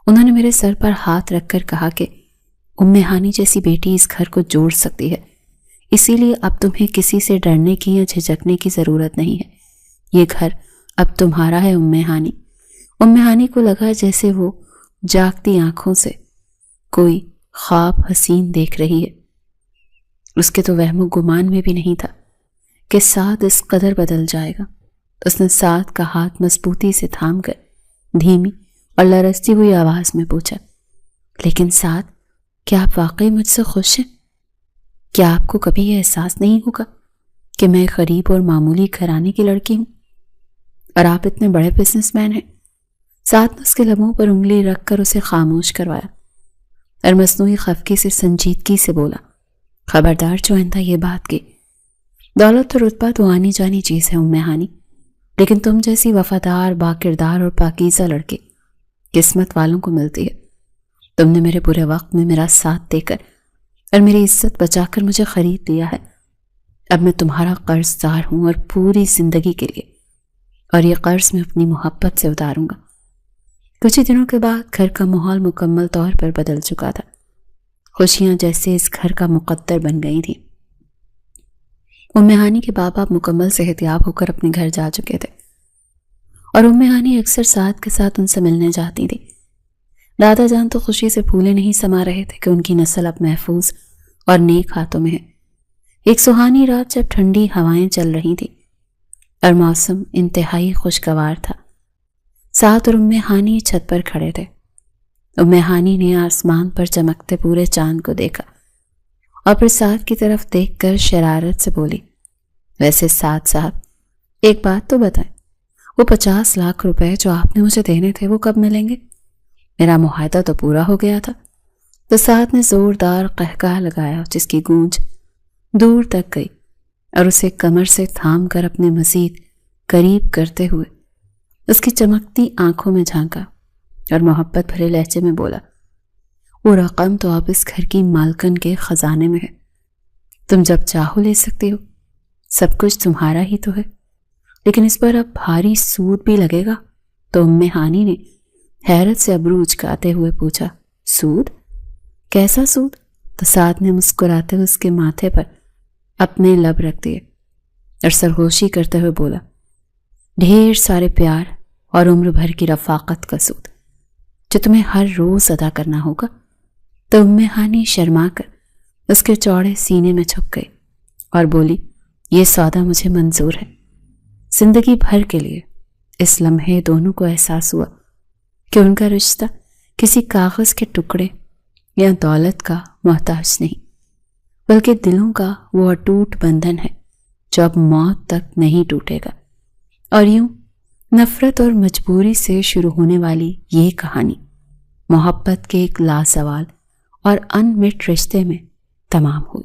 انہوں نے میرے سر پر ہاتھ رکھ کر کہا کہ امی ہانی جیسی بیٹی اس گھر کو جوڑ سکتی ہے، اسی لیے اب تمہیں کسی سے ڈرنے کی یا جھجکنے کی ضرورت نہیں ہے۔ یہ گھر اب تمہارا ہے امی ہانی۔ امی ہانی کو لگا جیسے وہ جاگتی آنکھوں سے کوئی خواب حسین دیکھ رہی ہے۔ اس کے تو وہم و گمان میں بھی نہیں تھا کہ سعد اس قدر بدل جائے گا۔ اس نے سعد کا ہاتھ مضبوطی سے تھام کر دھیمی اور لرزتی ہوئی آواز میں پوچھا، لیکن سعد، کیا آپ واقعی مجھ سے خوش ہیں؟ کیا آپ کو کبھی یہ احساس نہیں ہوگا کہ میں غریب اور معمولی گھرانے کی لڑکی ہوں اور آپ اتنے بڑے بزنس مین ہیں؟ سعد نے اس کے لبوں پر انگلی رکھ کر اسے خاموش کروایا اور مصنوعی خفگی سے سنجیدگی سے بولا، خبردار جو آئندہ یہ بات کی، دولت اور رتبہ تو آنی جانی چیز ہے امی ہانی، لیکن تم جیسی وفادار، باکردار اور پاکیزہ لڑکی قسمت والوں کو ملتی ہے۔ تم نے میرے برے وقت میں میرا ساتھ دے کر اور میری عزت بچا کر مجھے خرید لیا ہے۔ اب میں تمہارا قرض دار ہوں اور پوری زندگی کے لیے، اور یہ قرض میں اپنی محبت سے اتاروں گا۔ کچھ ہی دنوں کے بعد گھر کا ماحول مکمل طور پر بدل چکا تھا۔ خوشیاں جیسے اس گھر کا مقدر بن گئی تھیں۔ امی ہانی کے باپ مکمل صحتیاب ہو کر اپنے گھر جا چکے تھے، اور امی ہانی اکثر سعد کے ساتھ ان سے ملنے جاتی تھی۔ دادا جان تو خوشی سے پھولے نہیں سما رہے تھے کہ ان کی نسل اب محفوظ اور نیک ہاتھوں میں ہے۔ ایک سہانی رات جب ٹھنڈی ہوائیں چل رہی تھیں اور موسم انتہائی خوشگوار تھا، سعد اور امی ہانی چھت پر کھڑے تھے۔ امی ہانی نے آسمان پر چمکتے پورے چاند کو دیکھا اور پھر سعد کی طرف دیکھ کر شرارت سے بولی، ویسے سعد صاحب، ایک بات تو بتائیں، وہ 50 لاکھ روپے جو آپ نے مجھے دینے تھے وہ کب ملیں گے؟ میرا معاہدہ تو پورا ہو گیا تھا۔ تو سعد نے زوردار قہقہ لگایا جس کی گونج دور تک گئی اور اسے کمر سے تھام کر اپنے مزید قریب کرتے ہوئے اس کی چمکتی آنکھوں میں جھانکا اور محبت بھرے لہجے میں بولا، وہ رقم تو اب اس گھر کی مالکن کے خزانے میں ہے، تم جب چاہو لے سکتے ہو، سب کچھ تمہارا ہی تو ہے، لیکن اس پر اب بھاری سود بھی لگے گا۔ تو امی ہانی نے حیرت سے ابرو اچکاتے ہوئے پوچھا، سود؟ کیسا سود؟ تو سعد نے مسکراتے ہوئے اس کے ماتھے پر اپنے لب رکھ دیے اور سرگوشی کرتے ہوئے بولا، ڈھیر سارے پیار اور عمر بھر کی رفاقت کا سود جو تمہیں ہر روز ادا کرنا ہوگا۔ تو امی ہانی شرما کر اس کے چوڑے سینے میں چھپ گئی اور بولی، یہ سودا مجھے منظور ہے۔ زندگی بھر کے لیے اس لمحے دونوں کو احساس ہوا کہ ان کا رشتہ کسی کاغذ کے ٹکڑے یا دولت کا محتاج نہیں، بلکہ دلوں کا وہ اٹوٹ بندھن ہے جو اب موت تک نہیں ٹوٹے گا۔ اور یوں نفرت اور مجبوری سے شروع ہونے والی یہ کہانی محبت کے ایک لازوال اور ان مٹ رشتے میں تمام ہوئی۔